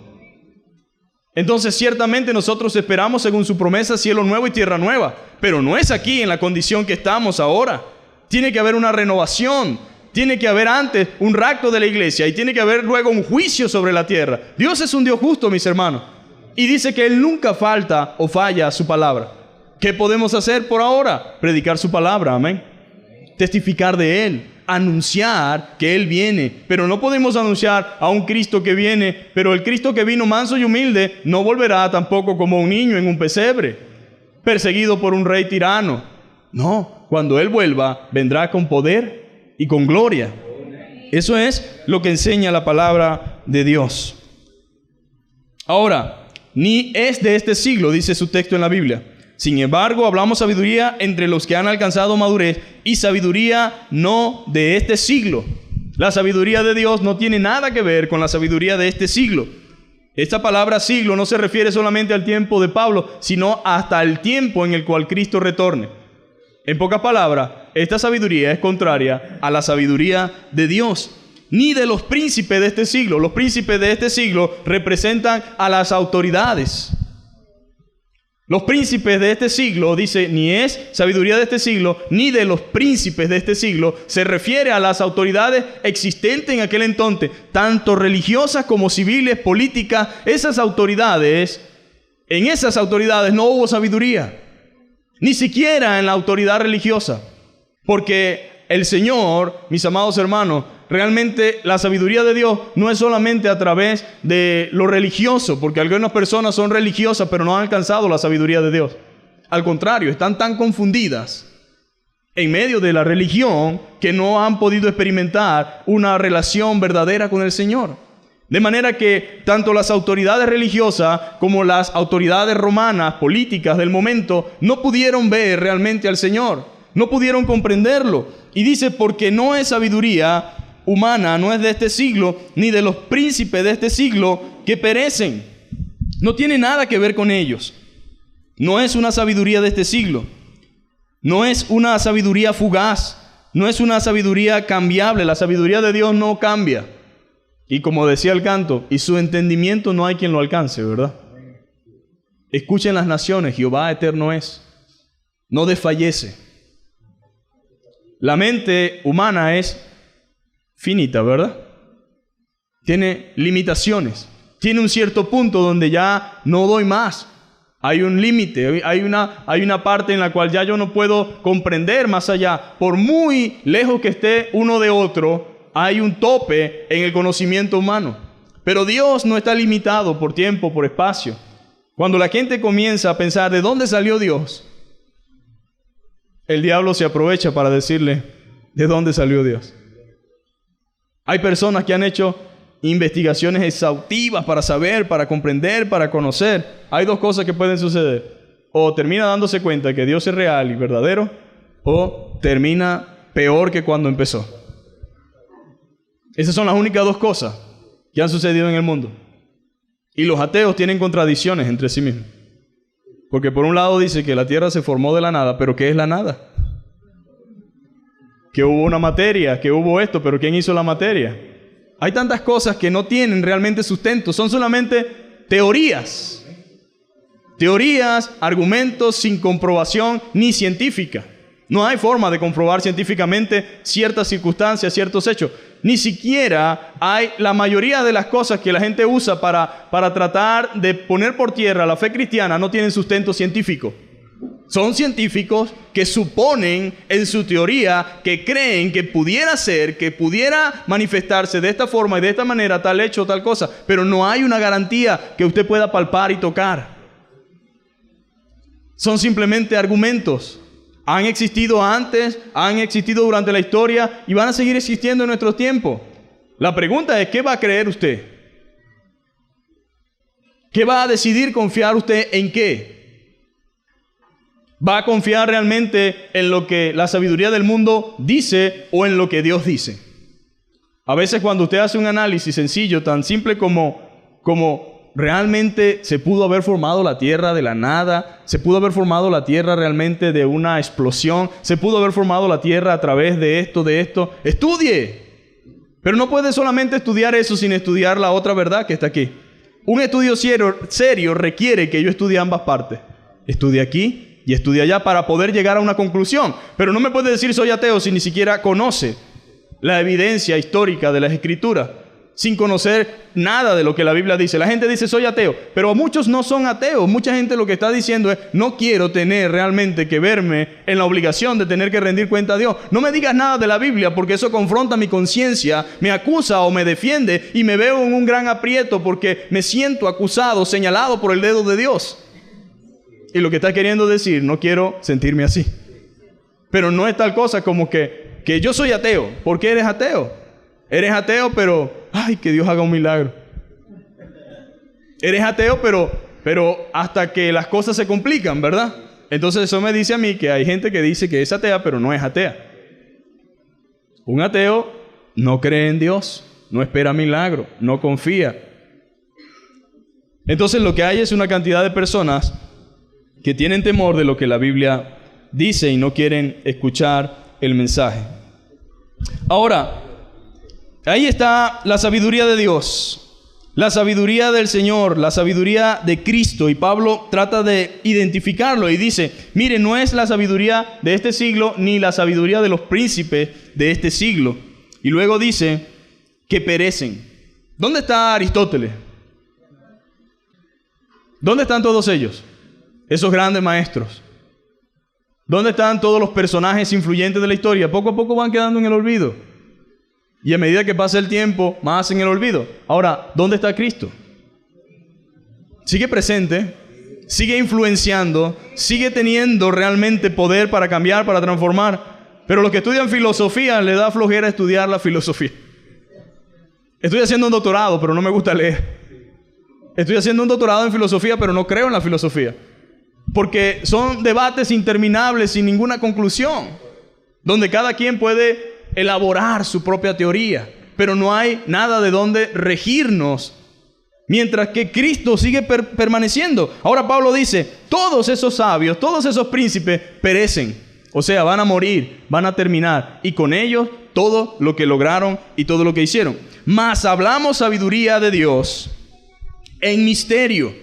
Entonces ciertamente nosotros esperamos según su promesa cielo nuevo y tierra nueva. Pero no es aquí en la condición que estamos ahora. Tiene que haber una renovación. Tiene que haber antes un rapto de la iglesia y tiene que haber luego un juicio sobre la tierra. Dios es un Dios justo, mis hermanos. Y dice que Él nunca falta o falla a su palabra. ¿Qué podemos hacer por ahora? Predicar su palabra, amén. Testificar de Él. Anunciar que Él viene. Pero no podemos anunciar a un Cristo que viene. Pero el Cristo que vino manso y humilde no volverá tampoco como un niño en un pesebre, perseguido por un rey tirano. No, cuando Él vuelva, vendrá con poder y con gloria. Eso es lo que enseña la palabra de Dios. Ahora, ni es de este siglo, dice su texto en la Biblia. Sin embargo, hablamos sabiduría entre los que han alcanzado madurez y sabiduría no de este siglo. La sabiduría de Dios no tiene nada que ver con la sabiduría de este siglo. Esta palabra siglo no se refiere solamente al tiempo de Pablo, sino hasta el tiempo en el cual Cristo retorne. En pocas palabras, esta sabiduría es contraria a la sabiduría de Dios, ni de los príncipes de este siglo. Los príncipes de este siglo representan a las autoridades. Los príncipes de este siglo, dice, ni es sabiduría de este siglo, ni de los príncipes de este siglo. Se refiere a las autoridades existentes en aquel entonces, tanto religiosas como civiles, políticas. En esas autoridades no hubo sabiduría. Ni siquiera en la autoridad religiosa. Porque el Señor, mis amados hermanos, realmente la sabiduría de Dios no es solamente a través de lo religioso, porque algunas personas son religiosas pero no han alcanzado la sabiduría de Dios. Al contrario, están tan confundidas en medio de la religión que no han podido experimentar una relación verdadera con el Señor. De manera que tanto las autoridades religiosas como las autoridades romanas, políticas del momento, no pudieron ver realmente al Señor. No pudieron comprenderlo. Y dice, porque no es sabiduría humana, no es de este siglo, ni de los príncipes de este siglo que perecen. No tiene nada que ver con ellos. No es una sabiduría de este siglo. No es una sabiduría fugaz. No es una sabiduría cambiable. La sabiduría de Dios no cambia. Y como decía el canto, y su entendimiento no hay quien lo alcance, ¿verdad? Escuchen las naciones, Jehová eterno es. No desfallece. La mente humana es finita, ¿verdad? Tiene limitaciones. Tiene un cierto punto donde ya no doy más. Hay un límite, hay una parte en la cual ya yo no puedo comprender más allá. Por muy lejos que esté uno de otro, hay un tope en el conocimiento humano. Pero Dios no está limitado por tiempo, por espacio. Cuando la gente comienza a pensar ¿de dónde salió Dios?, el diablo se aprovecha para decirle ¿de dónde salió Dios? Hay personas que han hecho investigaciones exhaustivas para saber, para comprender, para conocer. Hay dos cosas que pueden suceder. O termina dándose cuenta que Dios es real y verdadero, o termina peor que cuando empezó. Esas son las únicas dos cosas que han sucedido en el mundo. Y los ateos tienen contradicciones entre sí mismos. Porque por un lado dice que la tierra se formó de la nada, pero ¿qué es la nada? Que hubo una materia, que hubo esto, pero ¿quién hizo la materia? Hay tantas cosas que no tienen realmente sustento, son solamente teorías. Teorías, argumentos sin comprobación ni científica. No hay forma de comprobar científicamente ciertas circunstancias, ciertos hechos. Ni siquiera hay la mayoría de las cosas que la gente usa para tratar de poner por tierra la fe cristiana no tienen sustento científico. Son científicos que suponen en su teoría que creen que pudiera ser, que pudiera manifestarse de esta forma y de esta manera tal hecho o tal cosa, pero no hay una garantía que usted pueda palpar y tocar. Son simplemente argumentos. Han existido antes, han existido durante la historia y van a seguir existiendo en nuestros tiempos. La pregunta es, ¿qué va a creer usted? ¿Qué va a decidir confiar usted en qué? ¿Va a confiar realmente en lo que la sabiduría del mundo dice o en lo que Dios dice? A veces cuando usted hace un análisis sencillo, tan simple como realmente se pudo haber formado la tierra de la nada, se pudo haber formado la tierra realmente de una explosión, se pudo haber formado la tierra a través de esto, estudie. Pero no puede solamente estudiar eso sin estudiar la otra verdad que está aquí. Un estudio serio requiere que yo estudie ambas partes. Estudie aquí y estudia allá para poder llegar a una conclusión. Pero no me puede decir soy ateo si ni siquiera conoce la evidencia histórica de las Escrituras, sin conocer nada de lo que la Biblia dice. La gente dice soy ateo, pero muchos no son ateos. Mucha gente lo que está diciendo es no quiero tener realmente que verme en la obligación de tener que rendir cuenta a Dios. No me digas nada de la Biblia porque eso confronta mi conciencia, me acusa o me defiende y me veo en un gran aprieto porque me siento acusado, señalado por el dedo de Dios. Y lo que está queriendo decir, no quiero sentirme así. Pero no es tal cosa como que yo soy ateo. ¿Por qué eres ateo? Eres ateo, pero ay, que Dios haga un milagro. Eres ateo, pero hasta que las cosas se complican, ¿verdad? Entonces eso me dice a mí que hay gente que dice que es atea, pero no es atea. Un ateo no cree en Dios, no espera milagro, no confía. Entonces lo que hay es una cantidad de personas que tienen temor de lo que la Biblia dice y no quieren escuchar el mensaje. Ahora, ahí está la sabiduría de Dios, la sabiduría del Señor, la sabiduría de Cristo. Y Pablo trata de identificarlo y dice, mire, no es la sabiduría de este siglo ni la sabiduría de los príncipes de este siglo. Y luego dice que perecen. ¿Dónde está Aristóteles? ¿Dónde están todos ellos? Esos grandes maestros. ¿Dónde están todos los personajes influyentes de la historia? Poco a poco van quedando en el olvido. Y a medida que pasa el tiempo, más en el olvido. Ahora, ¿dónde está Cristo? Sigue presente, sigue influenciando, sigue teniendo realmente poder para cambiar, para transformar. Pero los que estudian filosofía, les da flojera estudiar la filosofía. Estoy haciendo un doctorado, pero no me gusta leer. Estoy haciendo un doctorado en filosofía, pero no creo en la filosofía. Porque son debates interminables sin ninguna conclusión, donde cada quien puede elaborar su propia teoría, pero no hay nada de donde regirnos, mientras que Cristo sigue permaneciendo. Ahora Pablo dice, todos esos sabios, todos esos príncipes perecen, o sea, van a morir, van a terminar, y con ellos todo lo que lograron y todo lo que hicieron. Mas hablamos sabiduría de Dios en misterio.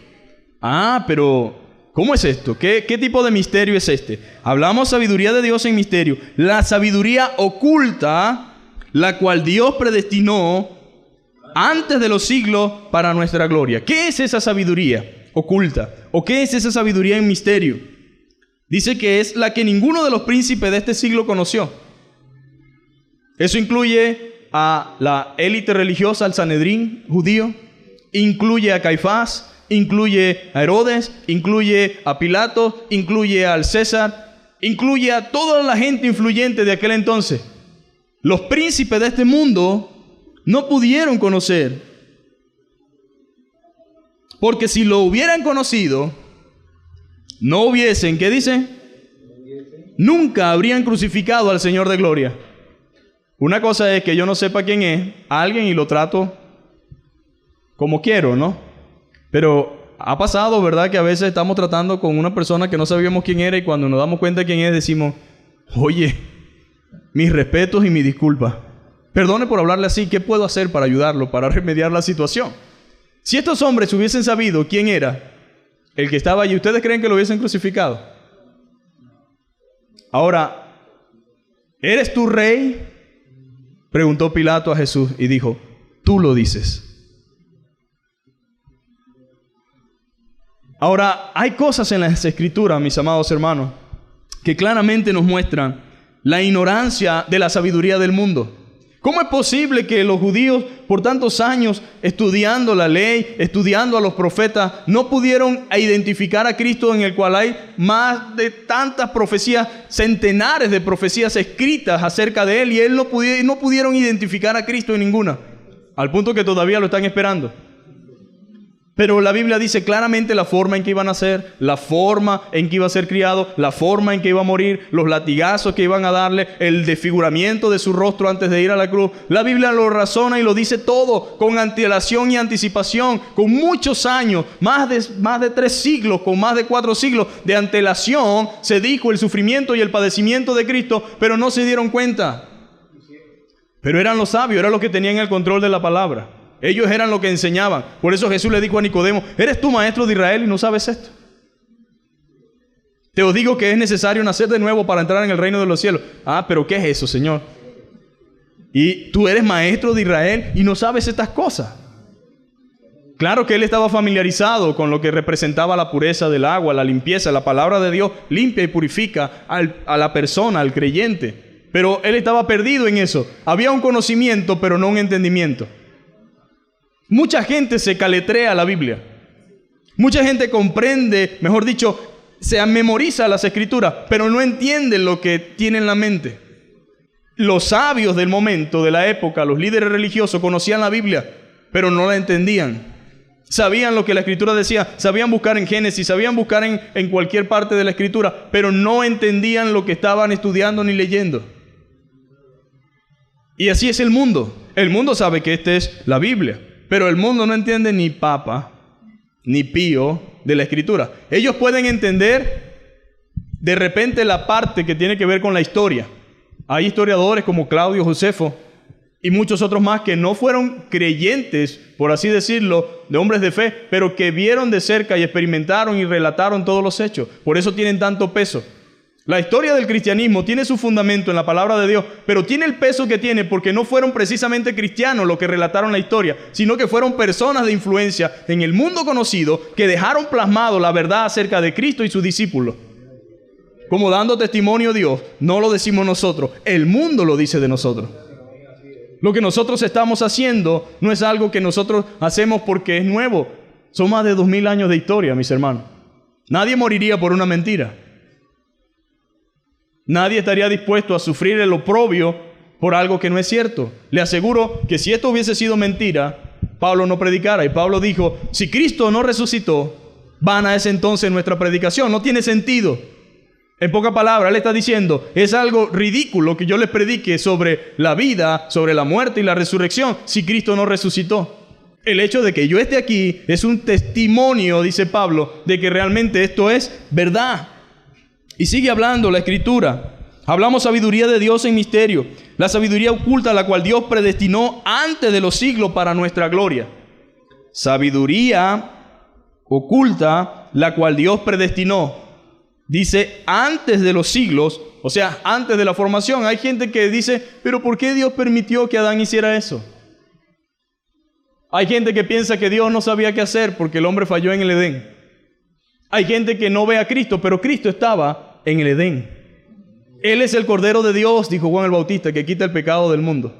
Pero ¿cómo es esto? ¿Qué tipo de misterio es este? Hablamos sabiduría de Dios en misterio. La sabiduría oculta, la cual Dios predestinó antes de los siglos para nuestra gloria. ¿Qué es esa sabiduría oculta? ¿O qué es esa sabiduría en misterio? Dice que es la que ninguno de los príncipes de este siglo conoció. Eso incluye a la élite religiosa, al Sanedrín judío, incluye a Caifás, incluye a Herodes, incluye a Pilato, incluye al César, incluye a toda la gente influyente de aquel entonces. Los príncipes de este mundo no pudieron conocer, porque si lo hubieran conocido, no hubiesen, ¿qué dice? Nunca habrían crucificado al Señor de gloria. Una cosa es que yo no sepa quién es alguien y lo trato como quiero, ¿no? Pero ha pasado, ¿verdad? Que a veces estamos tratando con una persona que no sabíamos quién era y cuando nos damos cuenta de quién es decimos, oye, mis respetos y mis disculpas. Perdone por hablarle así, ¿qué puedo hacer para ayudarlo, para remediar la situación? Si estos hombres hubiesen sabido quién era el que estaba allí, ¿ustedes creen que lo hubiesen crucificado? Ahora, ¿eres tú rey? Preguntó Pilato a Jesús y dijo, tú lo dices. Ahora, hay cosas en las Escrituras, mis amados hermanos, que claramente nos muestran la ignorancia de la sabiduría del mundo. ¿Cómo es posible que los judíos, por tantos años estudiando la ley, estudiando a los profetas, no pudieron identificar a Cristo, en el cual hay más de tantas profecías, centenares de profecías escritas acerca de Él, y no pudieron identificar a Cristo en ninguna, al punto que todavía lo están esperando? Pero la Biblia dice claramente la forma en que iban a nacer, la forma en que iba a ser criado, la forma en que iba a morir, los latigazos que iban a darle, el desfiguramiento de su rostro antes de ir a la cruz. La Biblia lo razona y lo dice todo con antelación y anticipación, con muchos años, más de 3 siglos, con más de 4 siglos de antelación, se dijo el sufrimiento y el padecimiento de Cristo, pero no se dieron cuenta. Pero eran los sabios, eran los que tenían el control de la palabra. Ellos eran los que enseñaban. Por eso Jesús le dijo a Nicodemo, ¿eres tú maestro de Israel y no sabes esto? Te os digo que es necesario nacer de nuevo para entrar en el reino de los cielos. Ah, pero ¿qué es eso, Señor? Y tú eres maestro de Israel y no sabes estas cosas. Claro que él estaba familiarizado con lo que representaba la pureza del agua, la limpieza. La palabra de Dios limpia y purifica a la persona, al creyente. Pero él estaba perdido en eso. Había un conocimiento, pero no un entendimiento. Mucha gente se caletrea la Biblia. Mucha gente comprende, mejor dicho, se memoriza las Escrituras, pero no entiende lo que tiene en la mente. Los sabios del momento, de la época, los líderes religiosos, conocían la Biblia, pero no la entendían. Sabían lo que la Escritura decía, sabían buscar en Génesis, sabían buscar en cualquier parte de la Escritura, pero no entendían lo que estaban estudiando ni leyendo. Y así es el mundo. El mundo sabe que esta es la Biblia. Pero el mundo no entiende ni papa, ni pío de la Escritura. Ellos pueden entender de repente la parte que tiene que ver con la historia. Hay historiadores como Claudio Josefo y muchos otros más que no fueron creyentes, por así decirlo, de hombres de fe, pero que vieron de cerca y experimentaron y relataron todos los hechos. Por eso tienen tanto peso. La historia del cristianismo tiene su fundamento en la palabra de Dios, pero tiene el peso que tiene porque no fueron precisamente cristianos los que relataron la historia, sino que fueron personas de influencia en el mundo conocido que dejaron plasmado la verdad acerca de Cristo y sus discípulos. Como dando testimonio a Dios, no lo decimos nosotros, el mundo lo dice de nosotros. Lo que nosotros estamos haciendo no es algo que nosotros hacemos porque es nuevo. Son más de 2000 años de historia, mis hermanos. Nadie moriría por una mentira. Nadie estaría dispuesto a sufrir el oprobio por algo que no es cierto. Le aseguro que si esto hubiese sido mentira, Pablo no predicara. Y Pablo dijo, si Cristo no resucitó, vana es entonces nuestra predicación. No tiene sentido. En pocas palabras, él está diciendo, es algo ridículo que yo les predique sobre la vida, sobre la muerte y la resurrección, si Cristo no resucitó. El hecho de que yo esté aquí es un testimonio, dice Pablo, de que realmente esto es verdad. Y sigue hablando la Escritura. Hablamos sabiduría de Dios en misterio. La sabiduría oculta la cual Dios predestinó antes de los siglos para nuestra gloria. Sabiduría oculta la cual Dios predestinó. Dice antes de los siglos, o sea, antes de la formación. Hay gente que dice, pero ¿por qué Dios permitió que Adán hiciera eso? Hay gente que piensa que Dios no sabía qué hacer porque el hombre falló en el Edén. Hay gente que no ve a Cristo, pero Cristo estaba en el Edén. Él es el Cordero de Dios, dijo Juan el Bautista, que quita el pecado del mundo.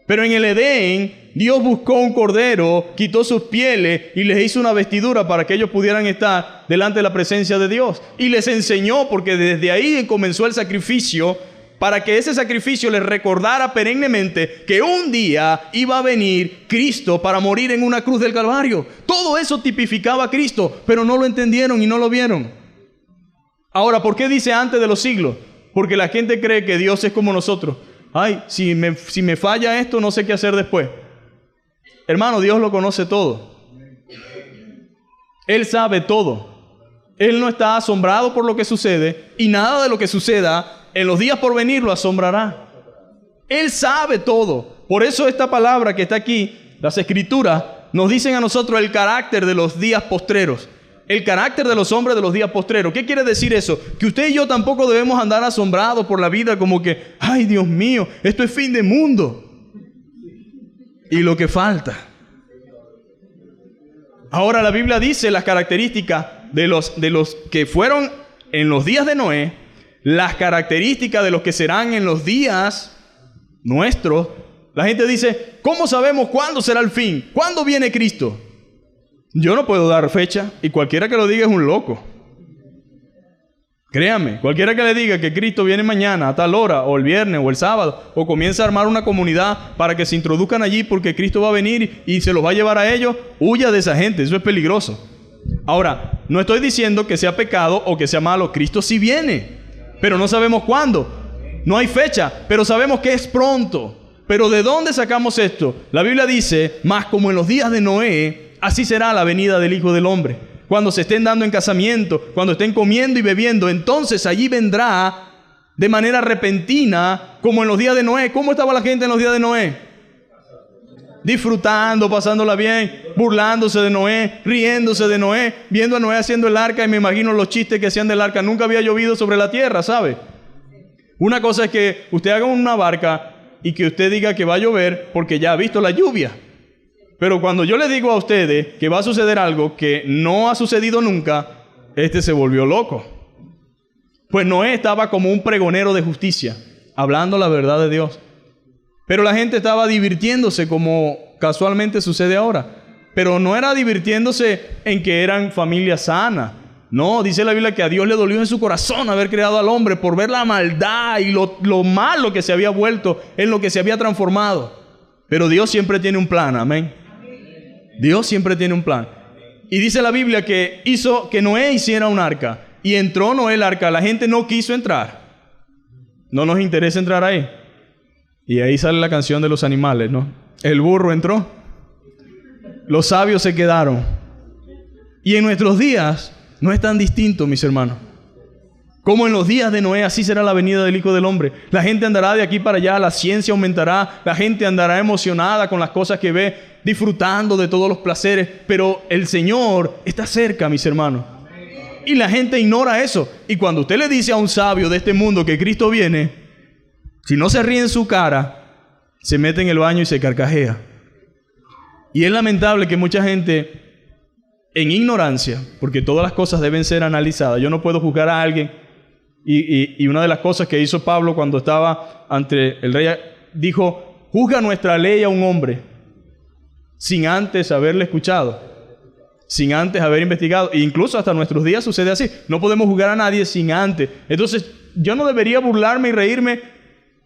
Pero en el Edén, Dios buscó un cordero, quitó sus pieles y les hizo una vestidura para que ellos pudieran estar delante de la presencia de Dios. Y les enseñó, porque desde ahí comenzó el sacrificio, para que ese sacrificio les recordara perennemente que un día iba a venir Cristo para morir en una cruz del Calvario. Todo eso tipificaba a Cristo, pero no lo entendieron y no lo vieron. Ahora, ¿por qué dice antes de los siglos? Porque la gente cree que Dios es como nosotros. Ay, si me falla esto, no sé qué hacer después. Hermano, Dios lo conoce todo. Él sabe todo. Él no está asombrado por lo que sucede y nada de lo que suceda en los días por venir lo asombrará. Él sabe todo. Por eso esta palabra que está aquí, las Escrituras, nos dicen a nosotros el carácter de los días postreros. el carácter de los hombres de los días postreros. ¿Qué quiere decir eso? Que usted y yo tampoco debemos andar asombrados por la vida como que, ay Dios mío, esto es fin de mundo. Y lo que falta. Ahora la Biblia dice las características de los que fueron en los días de Noé, las características de los que serán en los días nuestros. La gente dice, ¿cómo sabemos cuándo será el fin? ¿Cuándo viene Cristo? Yo no puedo dar fecha y cualquiera que lo diga es un loco. Créame, cualquiera que le diga que Cristo viene mañana a tal hora, o el viernes, o el sábado, o comienza a armar una comunidad para que se introduzcan allí porque Cristo va a venir y se los va a llevar a ellos, huya de esa gente, eso es peligroso. Ahora, no estoy diciendo que sea pecado o que sea malo, Cristo sí viene, pero no sabemos cuándo, no hay fecha, pero sabemos que es pronto. Pero ¿de dónde sacamos esto? La Biblia dice, más como en los días de Noé, así será la venida del Hijo del Hombre. Cuando se estén dando en casamiento, cuando estén comiendo y bebiendo, entonces allí vendrá de manera repentina, como en los días de Noé. ¿Cómo estaba la gente en los días de Noé? Disfrutando, pasándola bien, burlándose de Noé, riéndose de Noé, viendo a Noé haciendo el arca, y me imagino los chistes que hacían del arca. Nunca había llovido sobre la tierra, ¿sabe? Una cosa es que usted haga una barca y que usted diga que va a llover porque ya ha visto la lluvia. Pero cuando yo le digo a ustedes que va a suceder algo que no ha sucedido nunca, se volvió loco. Pues Noé estaba como un pregonero de justicia, hablando la verdad de Dios. Pero la gente estaba divirtiéndose como casualmente sucede ahora. Pero no era divirtiéndose en que eran familia sana. No, dice la Biblia que a Dios le dolió en su corazón haber creado al hombre por ver la maldad y lo malo que se había vuelto, en lo que se había transformado. Pero Dios siempre tiene un plan, amén. Dios siempre tiene un plan. Y dice la Biblia que hizo que Noé hiciera un arca. Y entró Noé el arca. La gente no quiso entrar. No nos interesa entrar ahí. Y ahí sale la canción de los animales, ¿no? El burro entró. Los sabios se quedaron. Y en nuestros días no es tan distinto, mis hermanos. Como en los días de Noé, así será la venida del Hijo del Hombre. La gente andará de aquí para allá, la ciencia aumentará, la gente andará emocionada con las cosas que ve, disfrutando de todos los placeres, pero el Señor está cerca, mis hermanos. Y la gente ignora eso. Y cuando usted le dice a un sabio de este mundo que Cristo viene, si no se ríe en su cara, se mete en el baño y se carcajea. Y es lamentable que mucha gente, en ignorancia, porque todas las cosas deben ser analizadas, yo no puedo juzgar a alguien. Y una de las cosas que hizo Pablo cuando estaba ante el rey, dijo, juzga nuestra ley a un hombre sin antes haberle escuchado, sin antes haber investigado. E incluso hasta nuestros días sucede así. No podemos juzgar a nadie sin antes. Entonces, yo no debería burlarme y reírme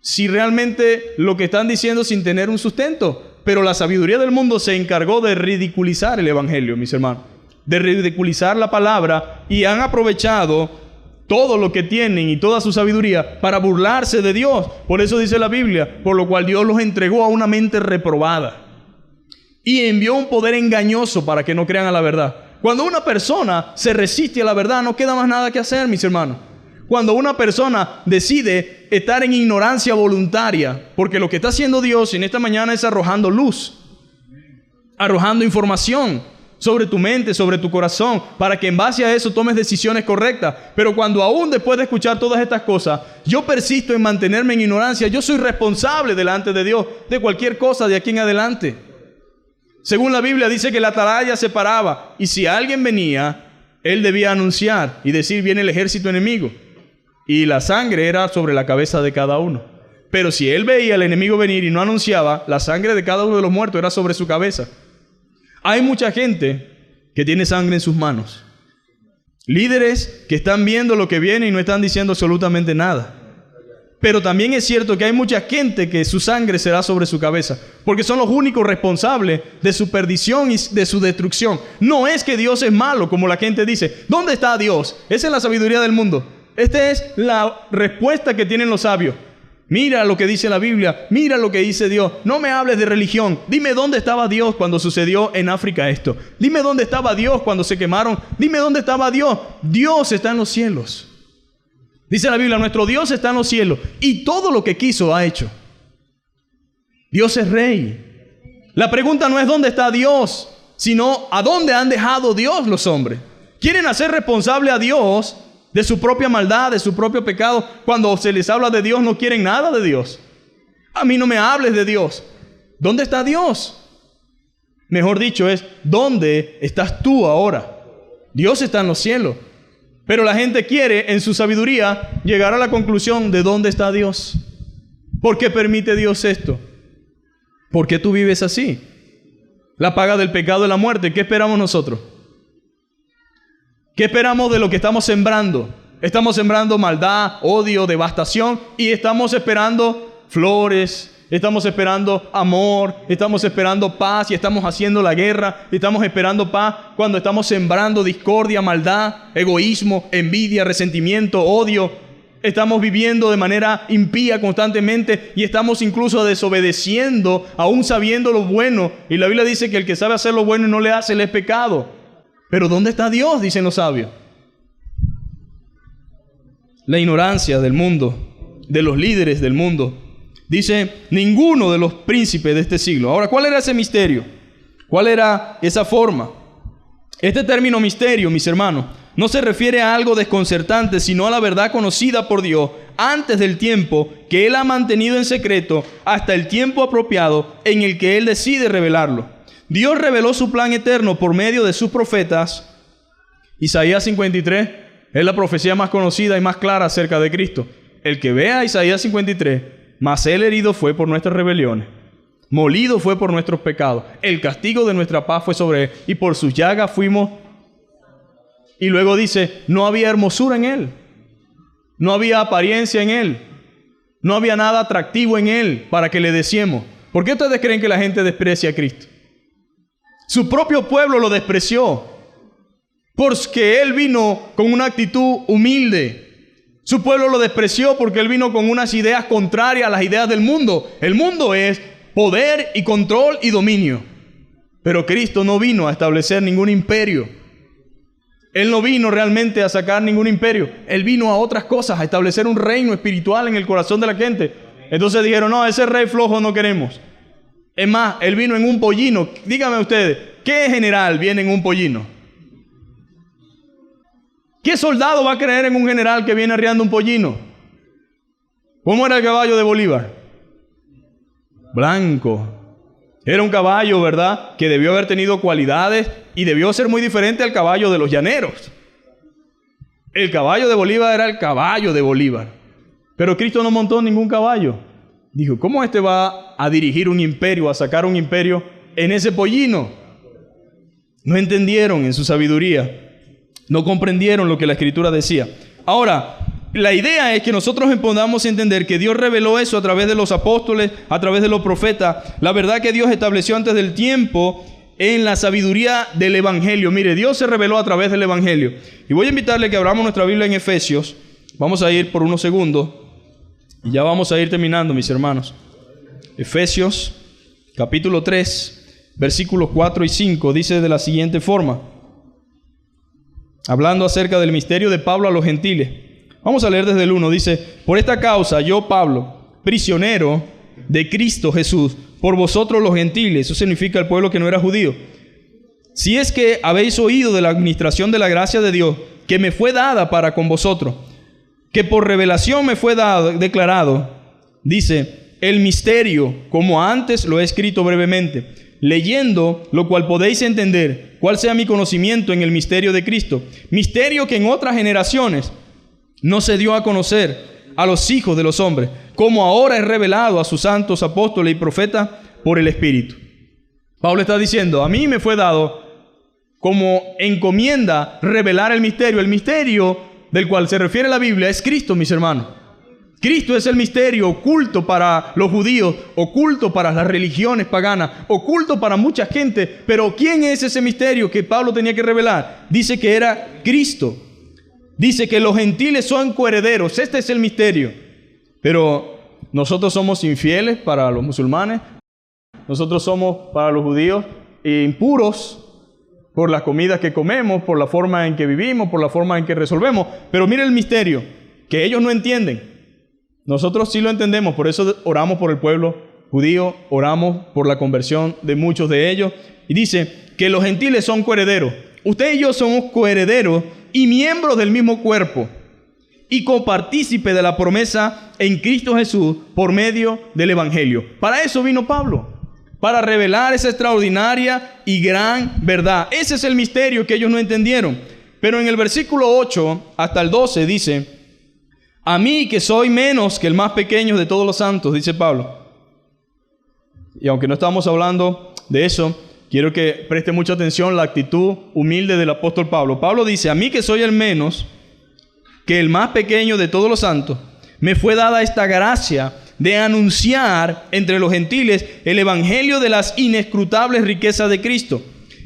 si realmente lo que están diciendo sin tener un sustento. Pero la sabiduría del mundo se encargó de ridiculizar el evangelio, mis hermanos, de ridiculizar la palabra, y han aprovechado todo lo que tienen y toda su sabiduría para burlarse de Dios. Por eso dice la Biblia, por lo cual Dios los entregó a una mente reprobada y envió un poder engañoso para que no crean a la verdad. Cuando una persona se resiste a la verdad, no queda más nada que hacer, mis hermanos. Cuando una persona decide estar en ignorancia voluntaria, porque lo que está haciendo Dios en esta mañana es arrojando luz, arrojando información sobre tu mente, sobre tu corazón, para que en base a eso tomes decisiones correctas. Pero cuando aún después de escuchar todas estas cosas, yo persisto en mantenerme en ignorancia, yo soy responsable delante de Dios de cualquier cosa de aquí en adelante. Según la Biblia dice que la atalaya se paraba, y si alguien venía, él debía anunciar y decir, viene el ejército enemigo. Y la sangre era sobre la cabeza de cada uno. Pero si él veía al enemigo venir y no anunciaba, la sangre de cada uno de los muertos era sobre su cabeza. Hay mucha gente que tiene sangre en sus manos. Líderes que están viendo lo que viene y no están diciendo absolutamente nada. Pero también es cierto que hay mucha gente que su sangre será sobre su cabeza, porque son los únicos responsables de su perdición y de su destrucción. No es que Dios es malo, como la gente dice. ¿Dónde está Dios? Esa es la sabiduría del mundo. Esta es la respuesta que tienen los sabios. Mira lo que dice la Biblia, mira lo que dice Dios. No me hables de religión. Dime dónde estaba Dios cuando sucedió en África esto. Dime dónde estaba Dios cuando se quemaron. Dime dónde estaba Dios. Dios está en los cielos. Dice la Biblia, nuestro Dios está en los cielos y todo lo que quiso ha hecho. Dios es rey. La pregunta no es dónde está Dios, sino a dónde han dejado Dios los hombres. Quieren hacer responsable a Dios de su propia maldad, de su propio pecado. Cuando se les habla de Dios, no quieren nada de Dios. A mí no me hables de Dios. ¿Dónde está Dios? Mejor dicho es, ¿dónde estás tú ahora? Dios está en los cielos. Pero la gente quiere, en su sabiduría, llegar a la conclusión de dónde está Dios. ¿Por qué permite Dios esto? ¿Por qué tú vives así? La paga del pecado es la muerte. ¿Qué esperamos nosotros? ¿Qué esperamos de lo que estamos sembrando? Estamos sembrando maldad, odio, devastación y estamos esperando flores, estamos esperando amor, estamos esperando paz y estamos haciendo la guerra, estamos esperando paz cuando estamos sembrando discordia, maldad, egoísmo, envidia, resentimiento, odio. Estamos viviendo de manera impía constantemente y estamos incluso desobedeciendo, aún sabiendo lo bueno. Y la Biblia dice que el que sabe hacer lo bueno y no le hace, le es pecado. Pero ¿dónde está Dios?, dicen los sabios. La ignorancia del mundo, de los líderes del mundo. Dice, ninguno de los príncipes de este siglo. Ahora, ¿cuál era ese misterio? ¿Cuál era esa forma? Este término misterio, mis hermanos, no se refiere a algo desconcertante, sino a la verdad conocida por Dios antes del tiempo que Él ha mantenido en secreto hasta el tiempo apropiado en el que Él decide revelarlo. Dios reveló su plan eterno por medio de sus profetas. Isaías 53 es la profecía más conocida y más clara acerca de Cristo. El que vea Isaías 53, mas Él herido fue por nuestras rebeliones, molido fue por nuestros pecados, el castigo de nuestra paz fue sobre Él, y por sus llagas fuimos. Y luego dice, no había hermosura en Él, no había apariencia en Él, no había nada atractivo en Él para que le deseemos. ¿Por qué ustedes creen que la gente desprecia a Cristo? Su propio pueblo lo despreció, porque Él vino con una actitud humilde. Su pueblo lo despreció porque Él vino con unas ideas contrarias a las ideas del mundo. El mundo es poder y control y dominio. Pero Cristo no vino a establecer ningún imperio. Él no vino realmente a sacar ningún imperio. Él vino a otras cosas, a establecer un reino espiritual en el corazón de la gente. Entonces dijeron, no, ese rey flojo no queremos. Es más, Él vino en un pollino. Díganme ustedes, ¿qué general viene en un pollino? ¿Qué soldado va a creer en un general que viene arriando un pollino? ¿Cómo era el caballo de Bolívar? Blanco. Era un caballo, ¿verdad?, que debió haber tenido cualidades y debió ser muy diferente al caballo de los llaneros. El caballo de Bolívar era el caballo de Bolívar. Pero Cristo no montó ningún caballo. Dijo, ¿cómo este va a dirigir un imperio, a sacar un imperio en ese pollino? No entendieron en su sabiduría. No comprendieron lo que la Escritura decía. Ahora, la idea es que nosotros podamos entender que Dios reveló eso a través de los apóstoles, a través de los profetas. La verdad que Dios estableció antes del tiempo en la sabiduría del Evangelio. Mire, Dios se reveló a través del Evangelio. Y voy a invitarle a que abramos nuestra Biblia en Efesios. Vamos a ir por unos segundos. Y ya vamos a ir terminando, mis hermanos. Efesios, capítulo 3, versículos 4 y 5, dice de la siguiente forma. Hablando acerca del misterio de Pablo a los gentiles. Vamos a leer desde el 1. Dice, por esta causa yo, Pablo, prisionero de Cristo Jesús, por vosotros los gentiles, eso significa el pueblo que no era judío. Si es que habéis oído de la administración de la gracia de Dios, que me fue dada para con vosotros, que por revelación me fue declarado, dice, el misterio, como antes lo he escrito brevemente, leyendo lo cual podéis entender cuál sea mi conocimiento en el misterio de Cristo, misterio que en otras generaciones no se dio a conocer a los hijos de los hombres, como ahora es revelado a sus santos apóstoles y profetas por el Espíritu. Pablo está diciendo, a mí me fue dado como encomienda revelar el misterio del cual se refiere la Biblia es Cristo, mis hermanos. Cristo es el misterio oculto para los judíos, oculto para las religiones paganas, oculto para mucha gente. Pero ¿quién es ese misterio que Pablo tenía que revelar? Dice que era Cristo. Dice que los gentiles son coherederos. Este es el misterio. Pero nosotros somos infieles para los musulmanes. Nosotros somos para los judíos impuros por las comidas que comemos, por la forma en que vivimos, por la forma en que resolvemos. Pero mire el misterio que ellos no entienden. Nosotros sí lo entendemos, por eso oramos por el pueblo judío, oramos por la conversión de muchos de ellos. Y dice que los gentiles son coherederos. usted y yo somos coherederos y miembros del mismo cuerpo y copartícipe de la promesa en Cristo Jesús por medio del Evangelio. Para eso vino Pablo, para revelar esa extraordinaria y gran verdad. Ese es el misterio que ellos no entendieron. Pero en el versículo 8 hasta el 12 dice: a mí que soy menos que el más pequeño de todos los santos, dice Pablo. Y aunque no estamos hablando de eso, quiero que preste mucha atención la actitud humilde del apóstol Pablo. Pablo dice: a mí que soy el menos que el más pequeño de todos los santos, me fue dada esta gracia de anunciar entre los gentiles el evangelio de las inescrutables riquezas de Cristo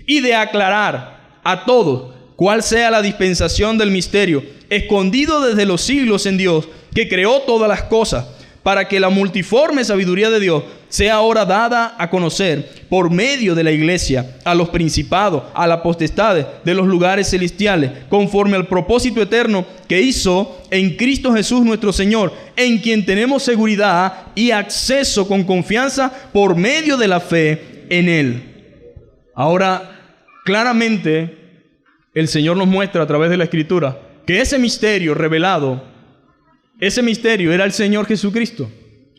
y de aclarar a todos cuál sea la dispensación del misterio escondido desde los siglos en Dios, que creó todas las cosas, para que la multiforme sabiduría de Dios sea ahora dada a conocer por medio de la iglesia a los principados, a las potestades de los lugares celestiales, conforme al propósito eterno que hizo en Cristo Jesús nuestro Señor, en quien tenemos seguridad y acceso con confianza por medio de la fe en Él. Ahora, claramente, el Señor nos muestra a través de la Escritura que ese misterio revelado, ese misterio era el Señor Jesucristo.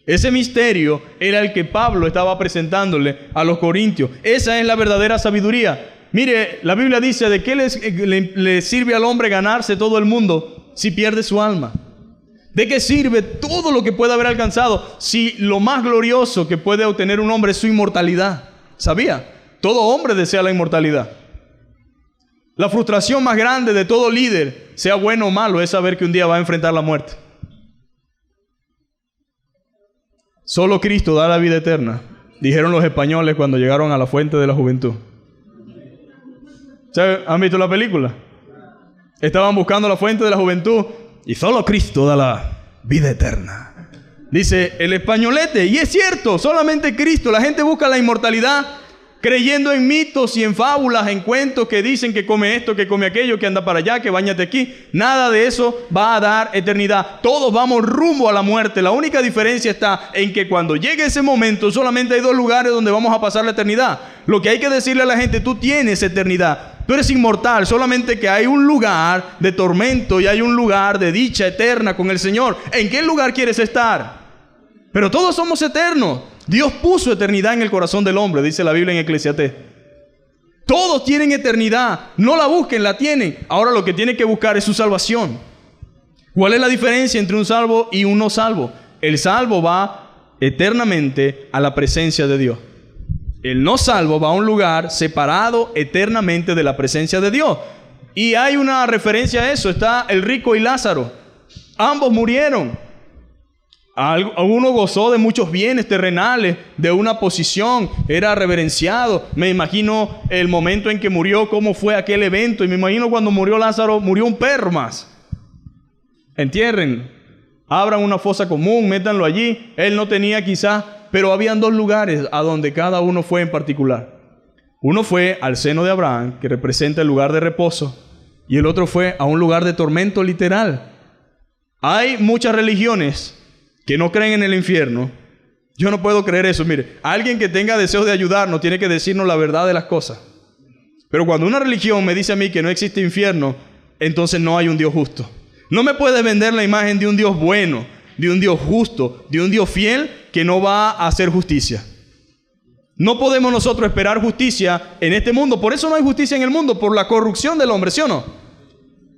Ese misterio era el que Pablo estaba presentándole a los corintios. Esa es la verdadera sabiduría. Mire, la Biblia dice: ¿de qué le sirve al hombre ganarse todo el mundo si pierde su alma? ¿De qué sirve todo lo que puede haber alcanzado si lo más glorioso que puede obtener un hombre es su inmortalidad? ¿Sabía? Todo hombre desea la inmortalidad. La frustración más grande de todo líder, sea bueno o malo, es saber que un día va a enfrentar la muerte. Solo Cristo da la vida eterna, dijeron los españoles cuando llegaron a la fuente de la juventud. ¿Han visto la película? Estaban buscando la fuente de la juventud y solo Cristo da la vida eterna. Dice el españolete, y es cierto, solamente Cristo. La gente busca la inmortalidad creyendo en mitos y en fábulas, en cuentos que dicen que come esto, que come aquello, que anda para allá, que báñate aquí. Nada de eso va a dar eternidad. Todos vamos rumbo a la muerte. La única diferencia está en que cuando llegue ese momento solamente hay dos lugares donde vamos a pasar la eternidad. Lo que hay que decirle a la gente: tú tienes eternidad, tú eres inmortal, solamente que hay un lugar de tormento y hay un lugar de dicha eterna con el Señor. ¿En qué lugar quieres estar? Pero todos somos eternos. Dios puso eternidad en el corazón del hombre, dice la Biblia en Eclesiastés. Todos tienen eternidad. No la busquen, la tienen. Ahora lo que tienen que buscar es su salvación. ¿Cuál es la diferencia entre un salvo y un no salvo? El salvo va eternamente a la presencia de Dios. El no salvo va a un lugar separado eternamente de la presencia de Dios. Y hay una referencia a eso. Está el rico y Lázaro. Ambos murieron. Uno gozó de muchos bienes terrenales, de una posición, era reverenciado. Me imagino el momento en que murió, cómo fue aquel evento. Y me imagino cuando murió Lázaro, murió un perro más. Entierren, abran una fosa común, métanlo allí. Él no tenía quizás, pero habían dos lugares a donde cada uno fue en particular. Uno fue al seno de Abraham, que representa el lugar de reposo, y el otro fue a un lugar de tormento literal. Hay muchas religiones que no creen en el infierno. Yo no puedo creer eso. Mire, alguien que tenga deseos de ayudarnos tiene que decirnos la verdad de las cosas. Pero cuando una religión me dice a mí que no existe infierno, entonces no hay un Dios justo. No me puede vender la imagen de un Dios bueno, de un Dios justo, de un Dios fiel que no va a hacer justicia. No podemos nosotros esperar justicia en este mundo. Por eso no hay justicia en el mundo, por la corrupción del hombre, ¿sí o no?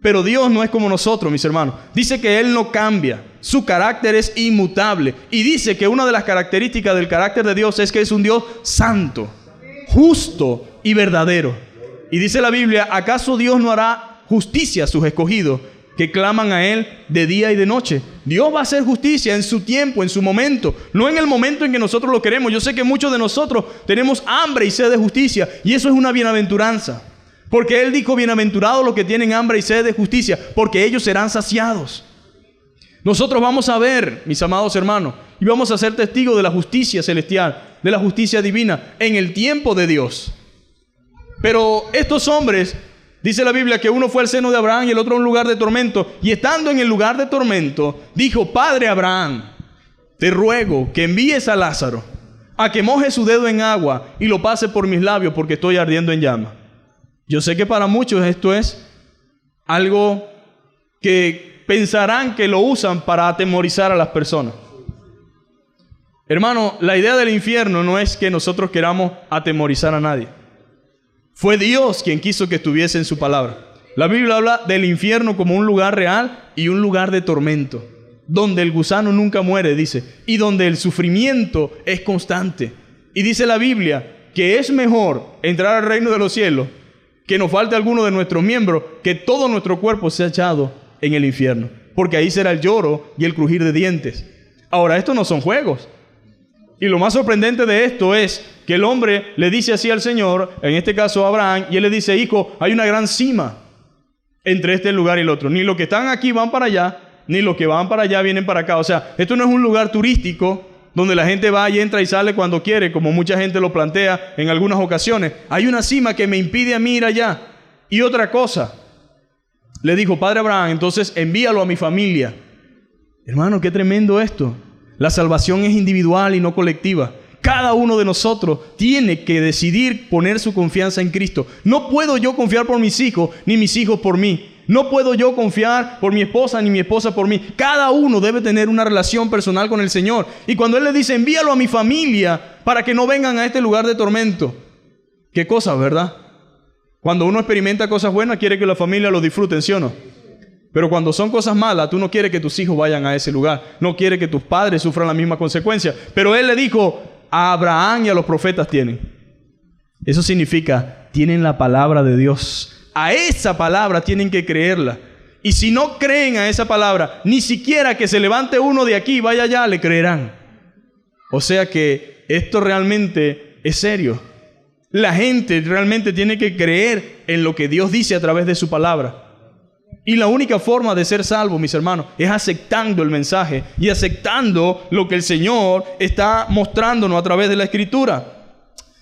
Pero Dios no es como nosotros, mis hermanos. Dice que Él no cambia. Su carácter es inmutable. Y dice que una de las características del carácter de Dios es que es un Dios santo, justo y verdadero. Y dice la Biblia: ¿acaso Dios no hará justicia a sus escogidos que claman a Él de día y de noche? Dios va a hacer justicia en su tiempo, en su momento, no en el momento en que nosotros lo queremos. Yo sé que muchos de nosotros tenemos hambre y sed de justicia, y eso es una bienaventuranza. Porque Él dijo: bienaventurados los que tienen hambre y sed de justicia, porque ellos serán saciados. Nosotros vamos a ver, mis amados hermanos, y vamos a ser testigos de la justicia celestial, de la justicia divina, en el tiempo de Dios. Pero estos hombres, dice la Biblia, que uno fue al seno de Abraham y el otro a un lugar de tormento. Y estando en el lugar de tormento, dijo: Padre Abraham, te ruego que envíes a Lázaro a que moje su dedo en agua y lo pase por mis labios, porque estoy ardiendo en llama. Yo sé que para muchos esto es algo que pensarán que lo usan para atemorizar a las personas. Hermano, la idea del infierno no es que nosotros queramos atemorizar a nadie. Fue Dios quien quiso que estuviese en su palabra. La Biblia habla del infierno como un lugar real y un lugar de tormento, donde el gusano nunca muere, dice, y donde el sufrimiento es constante. Y dice la Biblia que es mejor entrar al reino de los cielos, que nos falte alguno de nuestros miembros, que todo nuestro cuerpo sea echado en el infierno, porque ahí será el lloro y el crujir de dientes. Ahora, estos no son juegos. Y lo más sorprendente de esto es que el hombre le dice así al Señor, en este caso a Abraham, y él le dice: hijo, hay una gran cima entre este lugar y el otro. Ni los que están aquí van para allá, ni los que van para allá vienen para acá. O sea, esto no es un lugar turístico donde la gente va y entra y sale cuando quiere, como mucha gente lo plantea en algunas ocasiones. Hay una cima que me impide a mí ir allá. Y otra cosa, le dijo: padre Abraham, entonces envíalo a mi familia. Hermano, qué tremendo esto. La salvación es individual y no colectiva. Cada uno de nosotros tiene que decidir poner su confianza en Cristo. No puedo yo confiar por mis hijos, ni mis hijos por mí. No puedo yo confiar por mi esposa, ni mi esposa por mí. Cada uno debe tener una relación personal con el Señor. Y cuando Él le dice: envíalo a mi familia para que no vengan a este lugar de tormento. Qué cosa, ¿verdad? Cuando uno experimenta cosas buenas, quiere que la familia lo disfruten, ¿sí o no? Pero cuando son cosas malas, tú no quieres que tus hijos vayan a ese lugar. No quieres que tus padres sufran la misma consecuencia. Pero Él le dijo: a Abraham y a los profetas tienen. Eso significa, tienen la palabra de Dios. A esa palabra tienen que creerla. Y si no creen a esa palabra, ni siquiera que se levante uno de aquí y vaya allá, le creerán. O sea que esto realmente es serio. La gente realmente tiene que creer en lo que Dios dice a través de su palabra. Y la única forma de ser salvo, mis hermanos, es aceptando el mensaje y aceptando lo que el Señor está mostrándonos a través de la Escritura.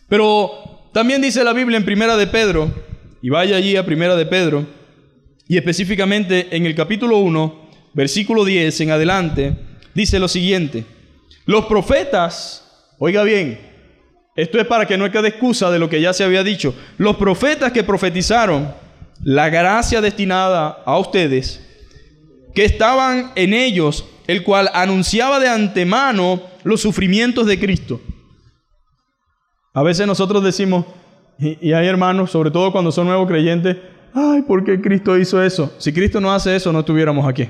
Pero también dice la Biblia en Primera de Pedro, y vaya allí a Primera de Pedro, y específicamente en el capítulo 1, versículo 10 en adelante, dice lo siguiente: los profetas, oiga bien, esto es para que no quede excusa de lo que ya se había dicho, los profetas que profetizaron la gracia destinada a ustedes, que estaban en ellos, el cual anunciaba de antemano los sufrimientos de Cristo. A veces nosotros decimos, y hay hermanos, sobre todo cuando son nuevos creyentes: ay, ¿por qué Cristo hizo eso? Si Cristo no hace eso, no estuviéramos aquí.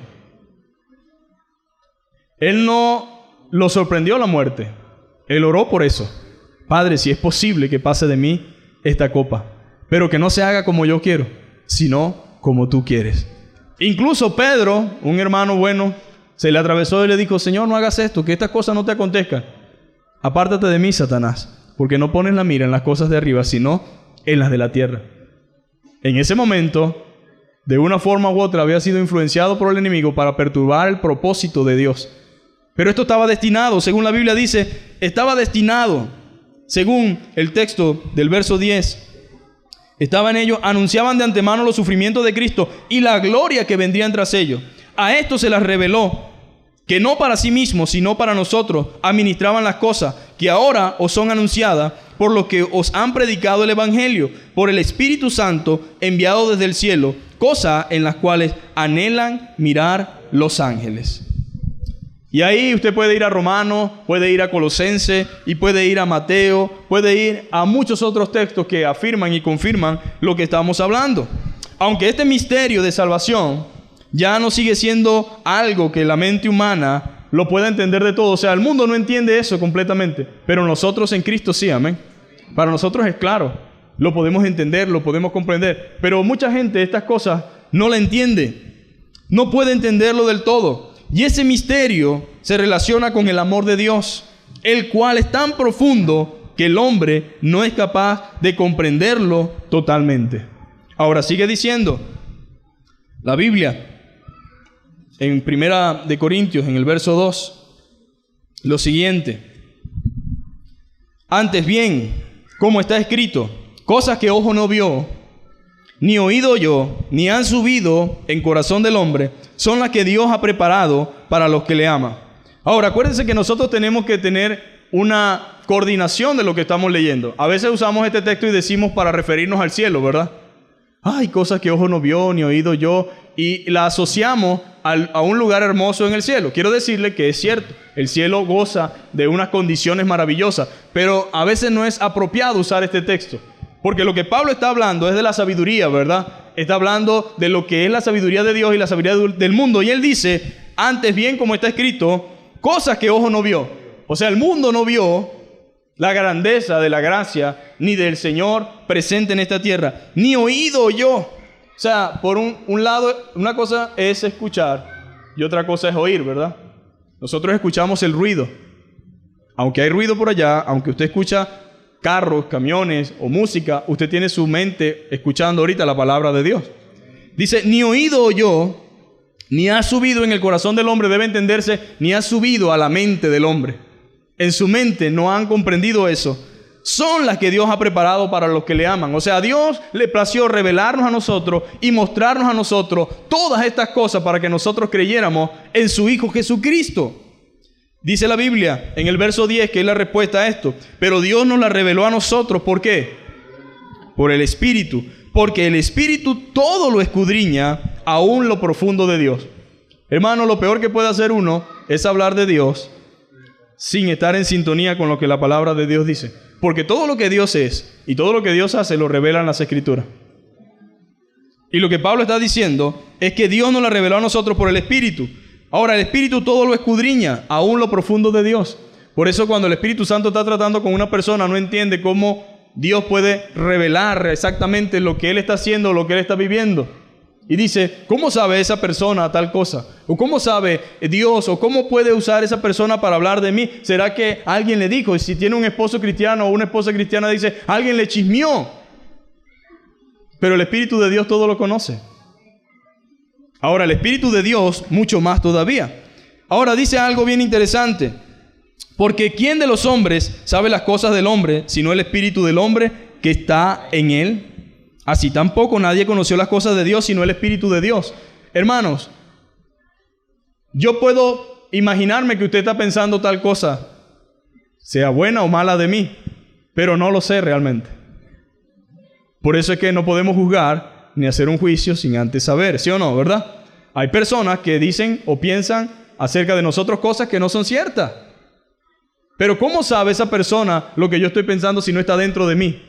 Él no lo sorprendió la muerte. Él oró por eso. Padre, si es posible que pase de mí esta copa, pero que no se haga como yo quiero, sino como tú quieres. Incluso Pedro, un hermano bueno, se le atravesó y le dijo: Señor, no hagas esto, que estas cosas no te acontezcan. Apártate de mí, Satanás, porque no pones la mira en las cosas de arriba, sino en las de la tierra. En ese momento, de una forma u otra, había sido influenciado por el enemigo para perturbar el propósito de Dios. Pero esto estaba destinado, según la Biblia dice, estaba destinado, según el texto del verso 10, estaba en ellos, anunciaban de antemano los sufrimientos de Cristo y la gloria que vendría tras ellos. A esto se las reveló, que no para sí mismos, sino para nosotros, administraban las cosas que ahora os son anunciadas, por lo que os han predicado el Evangelio, por el Espíritu Santo enviado desde el cielo, cosas en las cuales anhelan mirar los ángeles. Y ahí usted puede ir a Romanos, puede ir a Colosenses y puede ir a Mateo, puede ir a muchos otros textos que afirman y confirman lo que estamos hablando. Aunque este misterio de salvación ya no sigue siendo algo que la mente humana lo pueda entender de todo. O sea, el mundo no entiende eso completamente, pero nosotros en Cristo sí, amén. Para nosotros es claro, lo podemos entender, lo podemos comprender, pero mucha gente estas cosas no la entiende, no puede entenderlo del todo. Y ese misterio se relaciona con el amor de Dios, el cual es tan profundo que el hombre no es capaz de comprenderlo totalmente. Ahora sigue diciendo la Biblia en Primera de Corintios, en el verso 2, lo siguiente: antes bien, como está escrito, cosas que ojo no vio, ni oído oyó, ni han subido en corazón del hombre, son las que Dios ha preparado para los que le aman. Ahora, acuérdense que nosotros tenemos que tener una coordinación de lo que estamos leyendo. A veces usamos este texto y decimos para referirnos al cielo, ¿verdad? Hay cosas que ojo no vio ni oído yo, y la asociamos a un lugar hermoso en el cielo. Quiero decirle que es cierto, el cielo goza de unas condiciones maravillosas, pero a veces no es apropiado usar este texto, porque lo que Pablo está hablando es de la sabiduría, ¿verdad? Está hablando de lo que es la sabiduría de Dios y la sabiduría del mundo, y él dice, antes bien, como está escrito, cosas que ojo no vio. O sea, el mundo no vio la grandeza de la gracia ni del Señor presente en esta tierra, ni oído yo. O sea, por un lado, una cosa es escuchar y otra cosa es oír, ¿verdad? Nosotros escuchamos el ruido. Aunque hay ruido por allá, aunque usted escucha carros, camiones o música, usted tiene su mente escuchando ahorita la palabra de Dios. Dice, ni oído yo, ni ha subido en el corazón del hombre, debe entenderse, ni ha subido a la mente del hombre. En su mente no han comprendido eso. Son las que Dios ha preparado para los que le aman. O sea, a Dios le plació revelarnos a nosotros y mostrarnos a nosotros todas estas cosas para que nosotros creyéramos en su Hijo Jesucristo. Dice la Biblia en el verso 10, que es la respuesta a esto. Pero Dios nos la reveló a nosotros. ¿Por qué? Por el Espíritu. Porque el Espíritu todo lo escudriña, aún lo profundo de Dios. Hermano, lo peor que puede hacer uno es hablar de Dios sin estar en sintonía con lo que la palabra de Dios dice. Porque todo lo que Dios es y todo lo que Dios hace lo revelan las Escrituras. Y lo que Pablo está diciendo es que Dios nos la reveló a nosotros por el Espíritu. Ahora, el Espíritu todo lo escudriña, aún lo profundo de Dios. Por eso cuando el Espíritu Santo está tratando con una persona, no entiende cómo Dios puede revelar exactamente lo que Él está haciendo, lo que Él está viviendo. Y dice, ¿cómo sabe esa persona tal cosa? ¿O cómo sabe Dios? ¿O cómo puede usar esa persona para hablar de mí? ¿Será que alguien le dijo? Y si tiene un esposo cristiano o una esposa cristiana, dice, alguien le chismeó. Pero el Espíritu de Dios todo lo conoce. Ahora, el Espíritu de Dios mucho más todavía. Ahora dice algo bien interesante. Porque ¿quién de los hombres sabe las cosas del hombre, sino el Espíritu del hombre que está en él? Así tampoco nadie conoció las cosas de Dios, sino el Espíritu de Dios. Hermanos, yo puedo imaginarme que usted está pensando tal cosa, sea buena o mala de mí, pero no lo sé realmente. Por eso es que no podemos juzgar ni hacer un juicio sin antes saber, ¿sí o no, verdad? Hay personas que dicen o piensan acerca de nosotros cosas que no son ciertas. Pero ¿cómo sabe esa persona lo que yo estoy pensando si no está dentro de mí?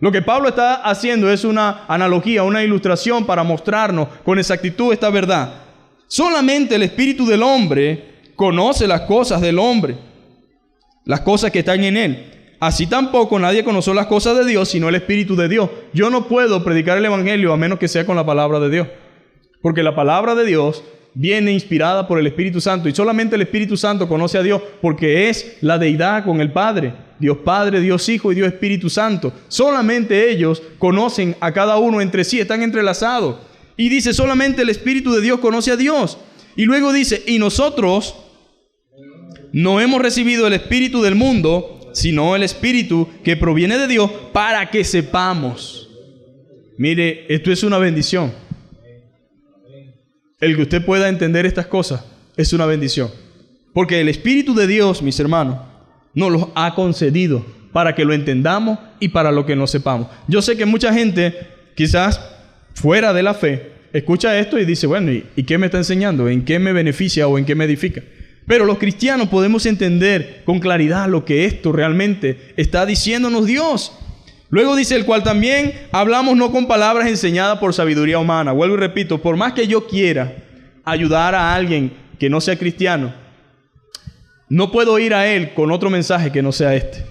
Lo que Pablo está haciendo es una analogía, una ilustración para mostrarnos con exactitud esta verdad. Solamente el Espíritu del hombre conoce las cosas del hombre, las cosas que están en él. Así tampoco nadie conoció las cosas de Dios, sino el Espíritu de Dios. Yo no puedo predicar el Evangelio a menos que sea con la palabra de Dios. Porque la palabra de Dios viene inspirada por el Espíritu Santo. Y solamente el Espíritu Santo conoce a Dios porque es la deidad con el Padre. Dios Padre, Dios Hijo y Dios Espíritu Santo. Solamente ellos conocen a cada uno entre sí, están entrelazados. Y dice, solamente el Espíritu de Dios conoce a Dios. Y luego dice, y nosotros no hemos recibido el Espíritu del mundo, sino el Espíritu que proviene de Dios para que sepamos. Mire, esto es una bendición. El que usted pueda entender estas cosas es una bendición. Porque el Espíritu de Dios, mis hermanos, nos los ha concedido para que lo entendamos y para lo que no sepamos. Yo sé que mucha gente, quizás fuera de la fe, escucha esto y dice, bueno, ¿y qué me está enseñando? ¿En qué me beneficia o en qué me edifica? Pero los cristianos podemos entender con claridad lo que esto realmente está diciéndonos Dios. Luego dice, el cual también hablamos no con palabras enseñadas por sabiduría humana. Vuelvo y repito, por más que yo quiera ayudar a alguien que no sea cristiano, no puedo ir a él con otro mensaje que no sea este.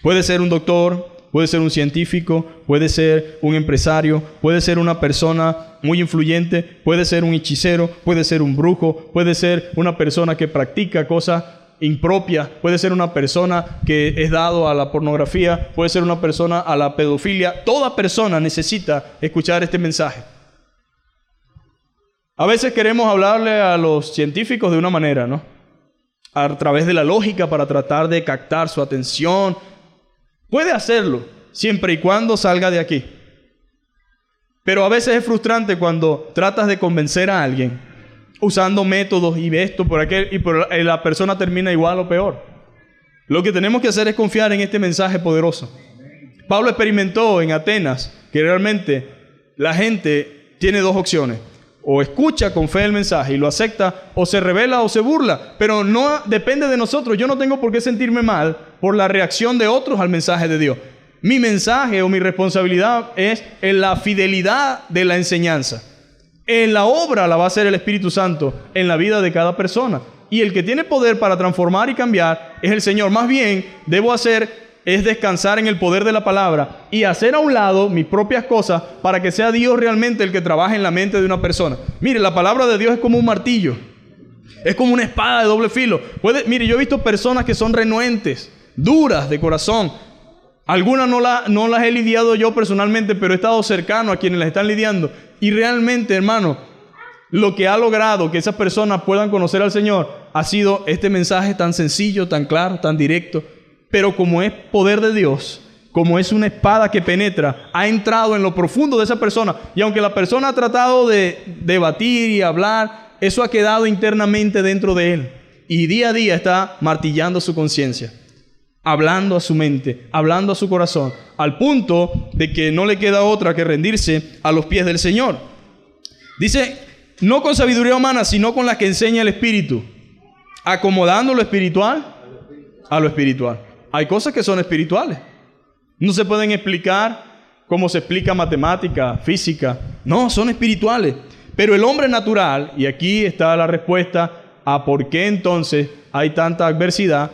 Puede ser un doctor, puede ser un científico, puede ser un empresario, puede ser una persona muy influyente, puede ser un hechicero, puede ser un brujo, puede ser una persona que practica cosas impropias, puede ser una persona que es dado a la pornografía, puede ser una persona a la pedofilia. Toda persona necesita escuchar este mensaje. A veces queremos hablarle a los científicos de una manera, ¿no? A través de la lógica para tratar de captar su atención. Puede hacerlo, siempre y cuando salga de aquí. Pero a veces es frustrante cuando tratas de convencer a alguien usando métodos y esto por aquel, y la persona termina igual o peor. Lo que tenemos que hacer es confiar en este mensaje poderoso. Pablo experimentó en Atenas que realmente la gente tiene dos opciones. O escucha con fe el mensaje y lo acepta, o se rebela o se burla. Pero no depende de nosotros. Yo no tengo por qué sentirme mal por la reacción de otros al mensaje de Dios. Mi mensaje o mi responsabilidad es en la fidelidad de la enseñanza. En la obra la va a hacer el Espíritu Santo en la vida de cada persona. Y el que tiene poder para transformar y cambiar es el Señor. Más bien, debo hacer es descansar en el poder de la palabra y hacer a un lado mis propias cosas para que sea Dios realmente el que trabaje en la mente de una persona. Mire, la palabra de Dios es como un martillo. Es como una espada de doble filo. Mire, yo he visto personas que son renuentes, duras de corazón. Algunas no las he lidiado yo personalmente, pero he estado cercano a quienes las están lidiando. Y realmente, hermano, lo que ha logrado que esas personas puedan conocer al Señor ha sido este mensaje tan sencillo, tan claro, tan directo. Pero como es poder de Dios, como es una espada que penetra, ha entrado en lo profundo de esa persona. Y aunque la persona ha tratado de debatir y hablar, eso ha quedado internamente dentro de él. Y día a día está martillando su conciencia, hablando a su mente, hablando a su corazón, al punto de que no le queda otra que rendirse a los pies del Señor. Dice, no con sabiduría humana, sino con la que enseña el Espíritu, acomodando lo espiritual a lo espiritual. Hay cosas que son espirituales. No se pueden explicar como se explica matemática, física. No, son espirituales. Pero el hombre natural, y aquí está la respuesta a por qué entonces hay tanta adversidad,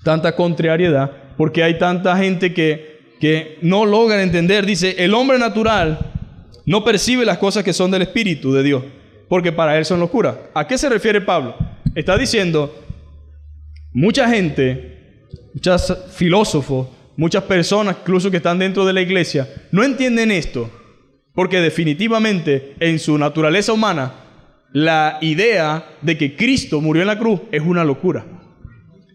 tanta contrariedad, porque hay tanta gente que no logra entender. Dice, el hombre natural no percibe las cosas que son del Espíritu de Dios, porque para él son locura. ¿A qué se refiere Pablo? Está diciendo, mucha gente, muchos filósofos, muchas personas incluso que están dentro de la iglesia, no entienden esto, porque definitivamente en su naturaleza humana, la idea de que Cristo murió en la cruz es una locura.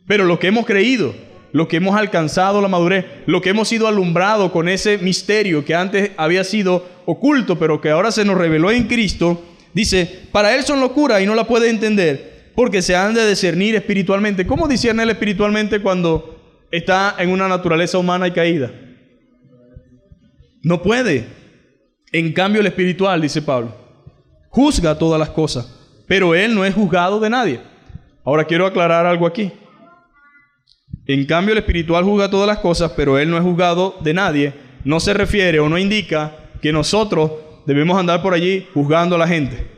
Pero lo que hemos creído, lo que hemos alcanzado la madurez, lo que hemos sido alumbrados con ese misterio que antes había sido oculto, pero que ahora se nos reveló en Cristo, dice, para él son locura y no la puede entender, porque se han de discernir espiritualmente. ¿Cómo discierne él espiritualmente cuando está en una naturaleza humana y caída? No puede. En cambio, el espiritual, dice Pablo, juzga todas las cosas, pero él no es juzgado de nadie. Ahora quiero aclarar algo aquí. En cambio, el espiritual juzga todas las cosas, pero él no es juzgado de nadie. No se refiere o no indica que nosotros debemos andar por allí juzgando a la gente.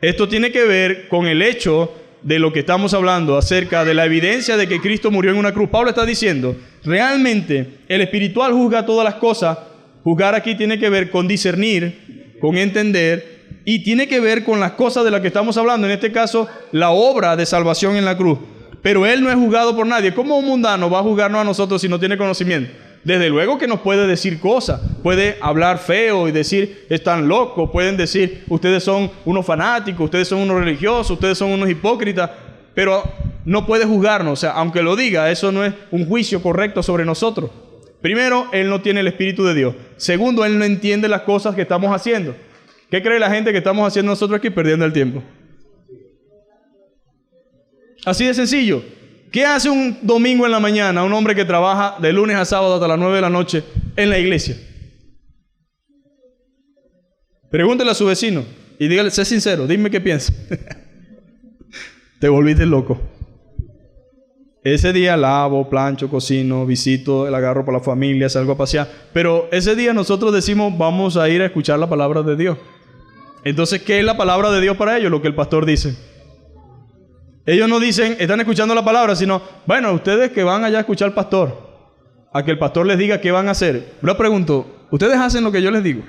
Esto tiene que ver con el hecho de lo que estamos hablando acerca de la evidencia de que Cristo murió en una cruz. Pablo está diciendo, realmente el espiritual juzga todas las cosas. Juzgar aquí tiene que ver con discernir, con entender, y tiene que ver con las cosas de las que estamos hablando. En este caso, la obra de salvación en la cruz. Pero él no es juzgado por nadie. ¿Cómo un mundano va a juzgarnos a nosotros si no tiene conocimiento? Desde luego que nos puede decir cosas, puede hablar feo y decir, están locos, pueden decir, ustedes son unos fanáticos, ustedes son unos religiosos, ustedes son unos hipócritas, pero no puede juzgarnos. O sea, aunque lo diga, eso no es un juicio correcto sobre nosotros. Primero, él no tiene el Espíritu de Dios. Segundo, él no entiende las cosas que estamos haciendo. ¿Qué cree la gente que estamos haciendo nosotros aquí? Perdiendo el tiempo. Así de sencillo. ¿Qué hace un domingo en la mañana un hombre que trabaja de lunes a sábado hasta las 9 de la noche en la iglesia? Pregúntele a su vecino y dígale, sé sincero, dime qué piensa. Te volviste loco. Ese día lavo, plancho, cocino, visito, la agarro para la familia, salgo a pasear. Pero ese día nosotros decimos, vamos a ir a escuchar la palabra de Dios. Entonces, ¿qué es la palabra de Dios para ellos? Lo que el pastor dice. Ellos no dicen, están escuchando la palabra, sino, bueno, ustedes que van allá a escuchar al pastor, a que el pastor les diga qué van a hacer. Yo pregunto, ¿ustedes hacen lo que yo les digo?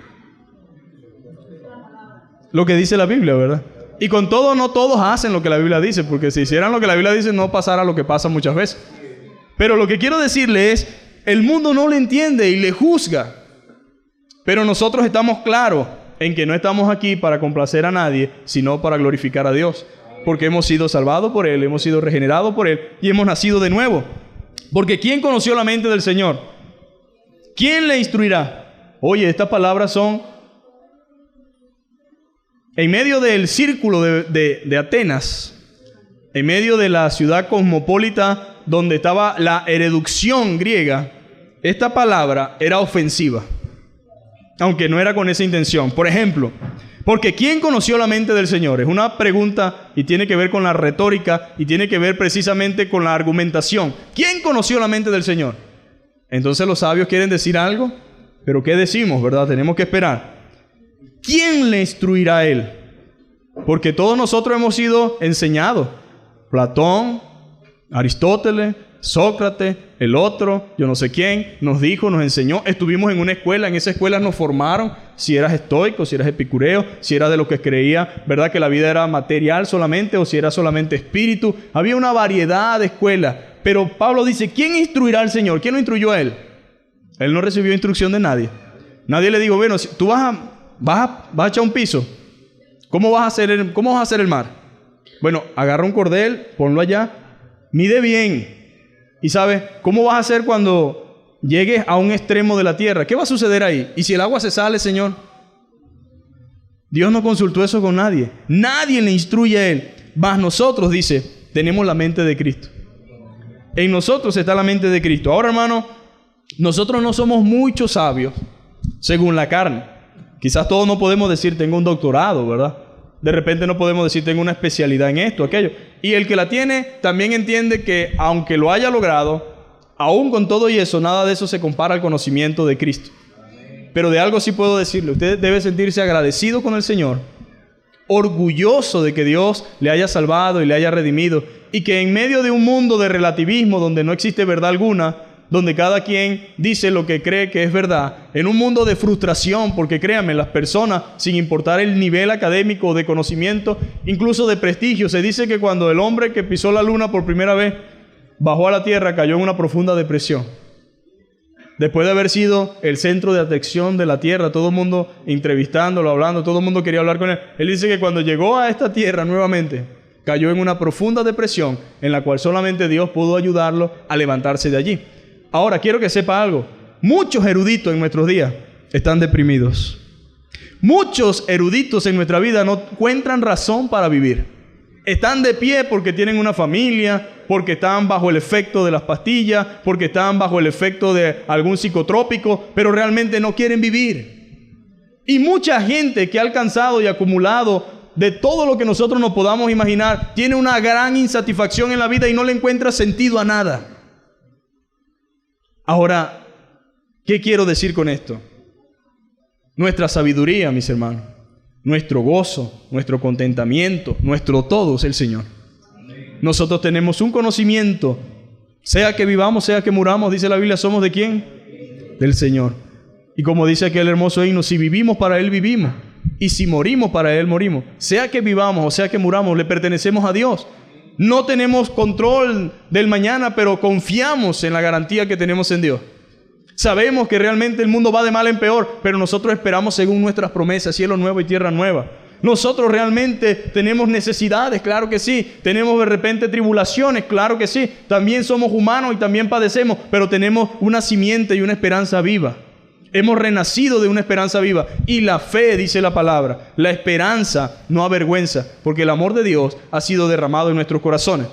Lo que dice la Biblia, ¿verdad? Y con todo, no todos hacen lo que la Biblia dice, porque si hicieran lo que la Biblia dice, no pasara lo que pasa muchas veces. Pero lo que quiero decirle es, el mundo no le entiende y le juzga. Pero nosotros estamos claros en que no estamos aquí para complacer a nadie, sino para glorificar a Dios. Porque hemos sido salvados por Él, hemos sido regenerados por Él y hemos nacido de nuevo. Porque ¿quién conoció la mente del Señor? ¿Quién le instruirá? Oye, estas palabras son en medio del círculo de Atenas, en medio de la ciudad cosmopolita donde estaba la erudición griega. esta palabra era ofensiva, aunque no era con esa intención. Por ejemplo, porque ¿quién conoció la mente del Señor? Es una pregunta y tiene que ver con la retórica y tiene que ver precisamente con la argumentación. ¿Quién conoció la mente del Señor? Entonces los sabios quieren decir algo, pero ¿qué decimos, verdad? Tenemos que esperar. ¿Quién le instruirá a él? Porque todos nosotros hemos sido enseñados. Platón, Aristóteles, Sócrates, el otro, yo no sé quién, nos dijo, nos enseñó. Estuvimos en una escuela, en esa escuela nos formaron. Si eras estoico, si eras epicureo, si eras de los que creía, ¿verdad?, que la vida era material solamente o si era solamente espíritu. Había una variedad de escuelas. Pero Pablo dice, ¿quién instruirá al Señor? ¿Quién lo instruyó a él? Él no recibió instrucción de nadie. Nadie le dijo, bueno, si tú vas a echar un piso, ¿cómo vas a hacer el mar? Bueno, agarra un cordel, ponlo allá, mide bien. Y ¿sabes cómo vas a hacer cuando llegues a un extremo de la tierra? ¿Qué va a suceder ahí? ¿Y si el agua se sale, Señor? Dios no consultó eso con nadie. Nadie le instruye a él. Mas nosotros, dice, tenemos la mente de Cristo. En nosotros está la mente de Cristo. Ahora, hermano, nosotros no somos muchos sabios según la carne. Quizás todos no podemos decir tengo un doctorado, ¿verdad? De repente no podemos decir tengo una especialidad en esto, aquello. Y el que la tiene también entiende que aunque lo haya logrado, aún con todo y eso, nada de eso se compara al conocimiento de Cristo. Pero de algo sí puedo decirle, usted debe sentirse agradecido con el Señor, orgulloso de que Dios le haya salvado y le haya redimido, y que en medio de un mundo de relativismo donde no existe verdad alguna, donde cada quien dice lo que cree que es verdad, en un mundo de frustración, porque créanme, las personas, sin importar el nivel académico de conocimiento, incluso de prestigio, se dice que cuando el hombre que pisó la luna por primera vez bajó a la tierra, cayó en una profunda depresión. Después de haber sido el centro de atención de la tierra, todo el mundo entrevistándolo, hablando, todo el mundo quería hablar con él. Él dice que cuando llegó a esta tierra nuevamente, cayó en una profunda depresión en la cual solamente Dios pudo ayudarlo a levantarse de allí. Ahora, quiero que sepa algo. Muchos eruditos en nuestros días están deprimidos. Muchos eruditos en nuestra vida no encuentran razón para vivir. Están de pie porque tienen una familia, porque están bajo el efecto de las pastillas, porque están bajo el efecto de algún psicotrópico, pero realmente no quieren vivir. Y mucha gente que ha alcanzado y acumulado de todo lo que nosotros nos podamos imaginar, tiene una gran insatisfacción en la vida y no le encuentra sentido a nada. Ahora, ¿qué quiero decir con esto? Nuestra sabiduría, mis hermanos, nuestro gozo, nuestro contentamiento, nuestro todo es el Señor. Nosotros tenemos un conocimiento, sea que vivamos, sea que muramos, dice la Biblia, ¿somos de quién? Del Señor. Y como dice aquel hermoso himno, si vivimos para Él vivimos, y si morimos para Él morimos. Sea que vivamos o sea que muramos, le pertenecemos a Dios. No tenemos control del mañana, pero confiamos en la garantía que tenemos en Dios. Sabemos que realmente el mundo va de mal en peor, pero nosotros esperamos según nuestras promesas, cielo nuevo y tierra nueva. Nosotros realmente tenemos necesidades, claro que sí. Tenemos de repente tribulaciones, claro que sí. También somos humanos y también padecemos, pero tenemos una simiente y una esperanza viva. Hemos renacido de una esperanza viva. Y la fe, dice la palabra, la esperanza no avergüenza, porque el amor de Dios ha sido derramado en nuestros corazones.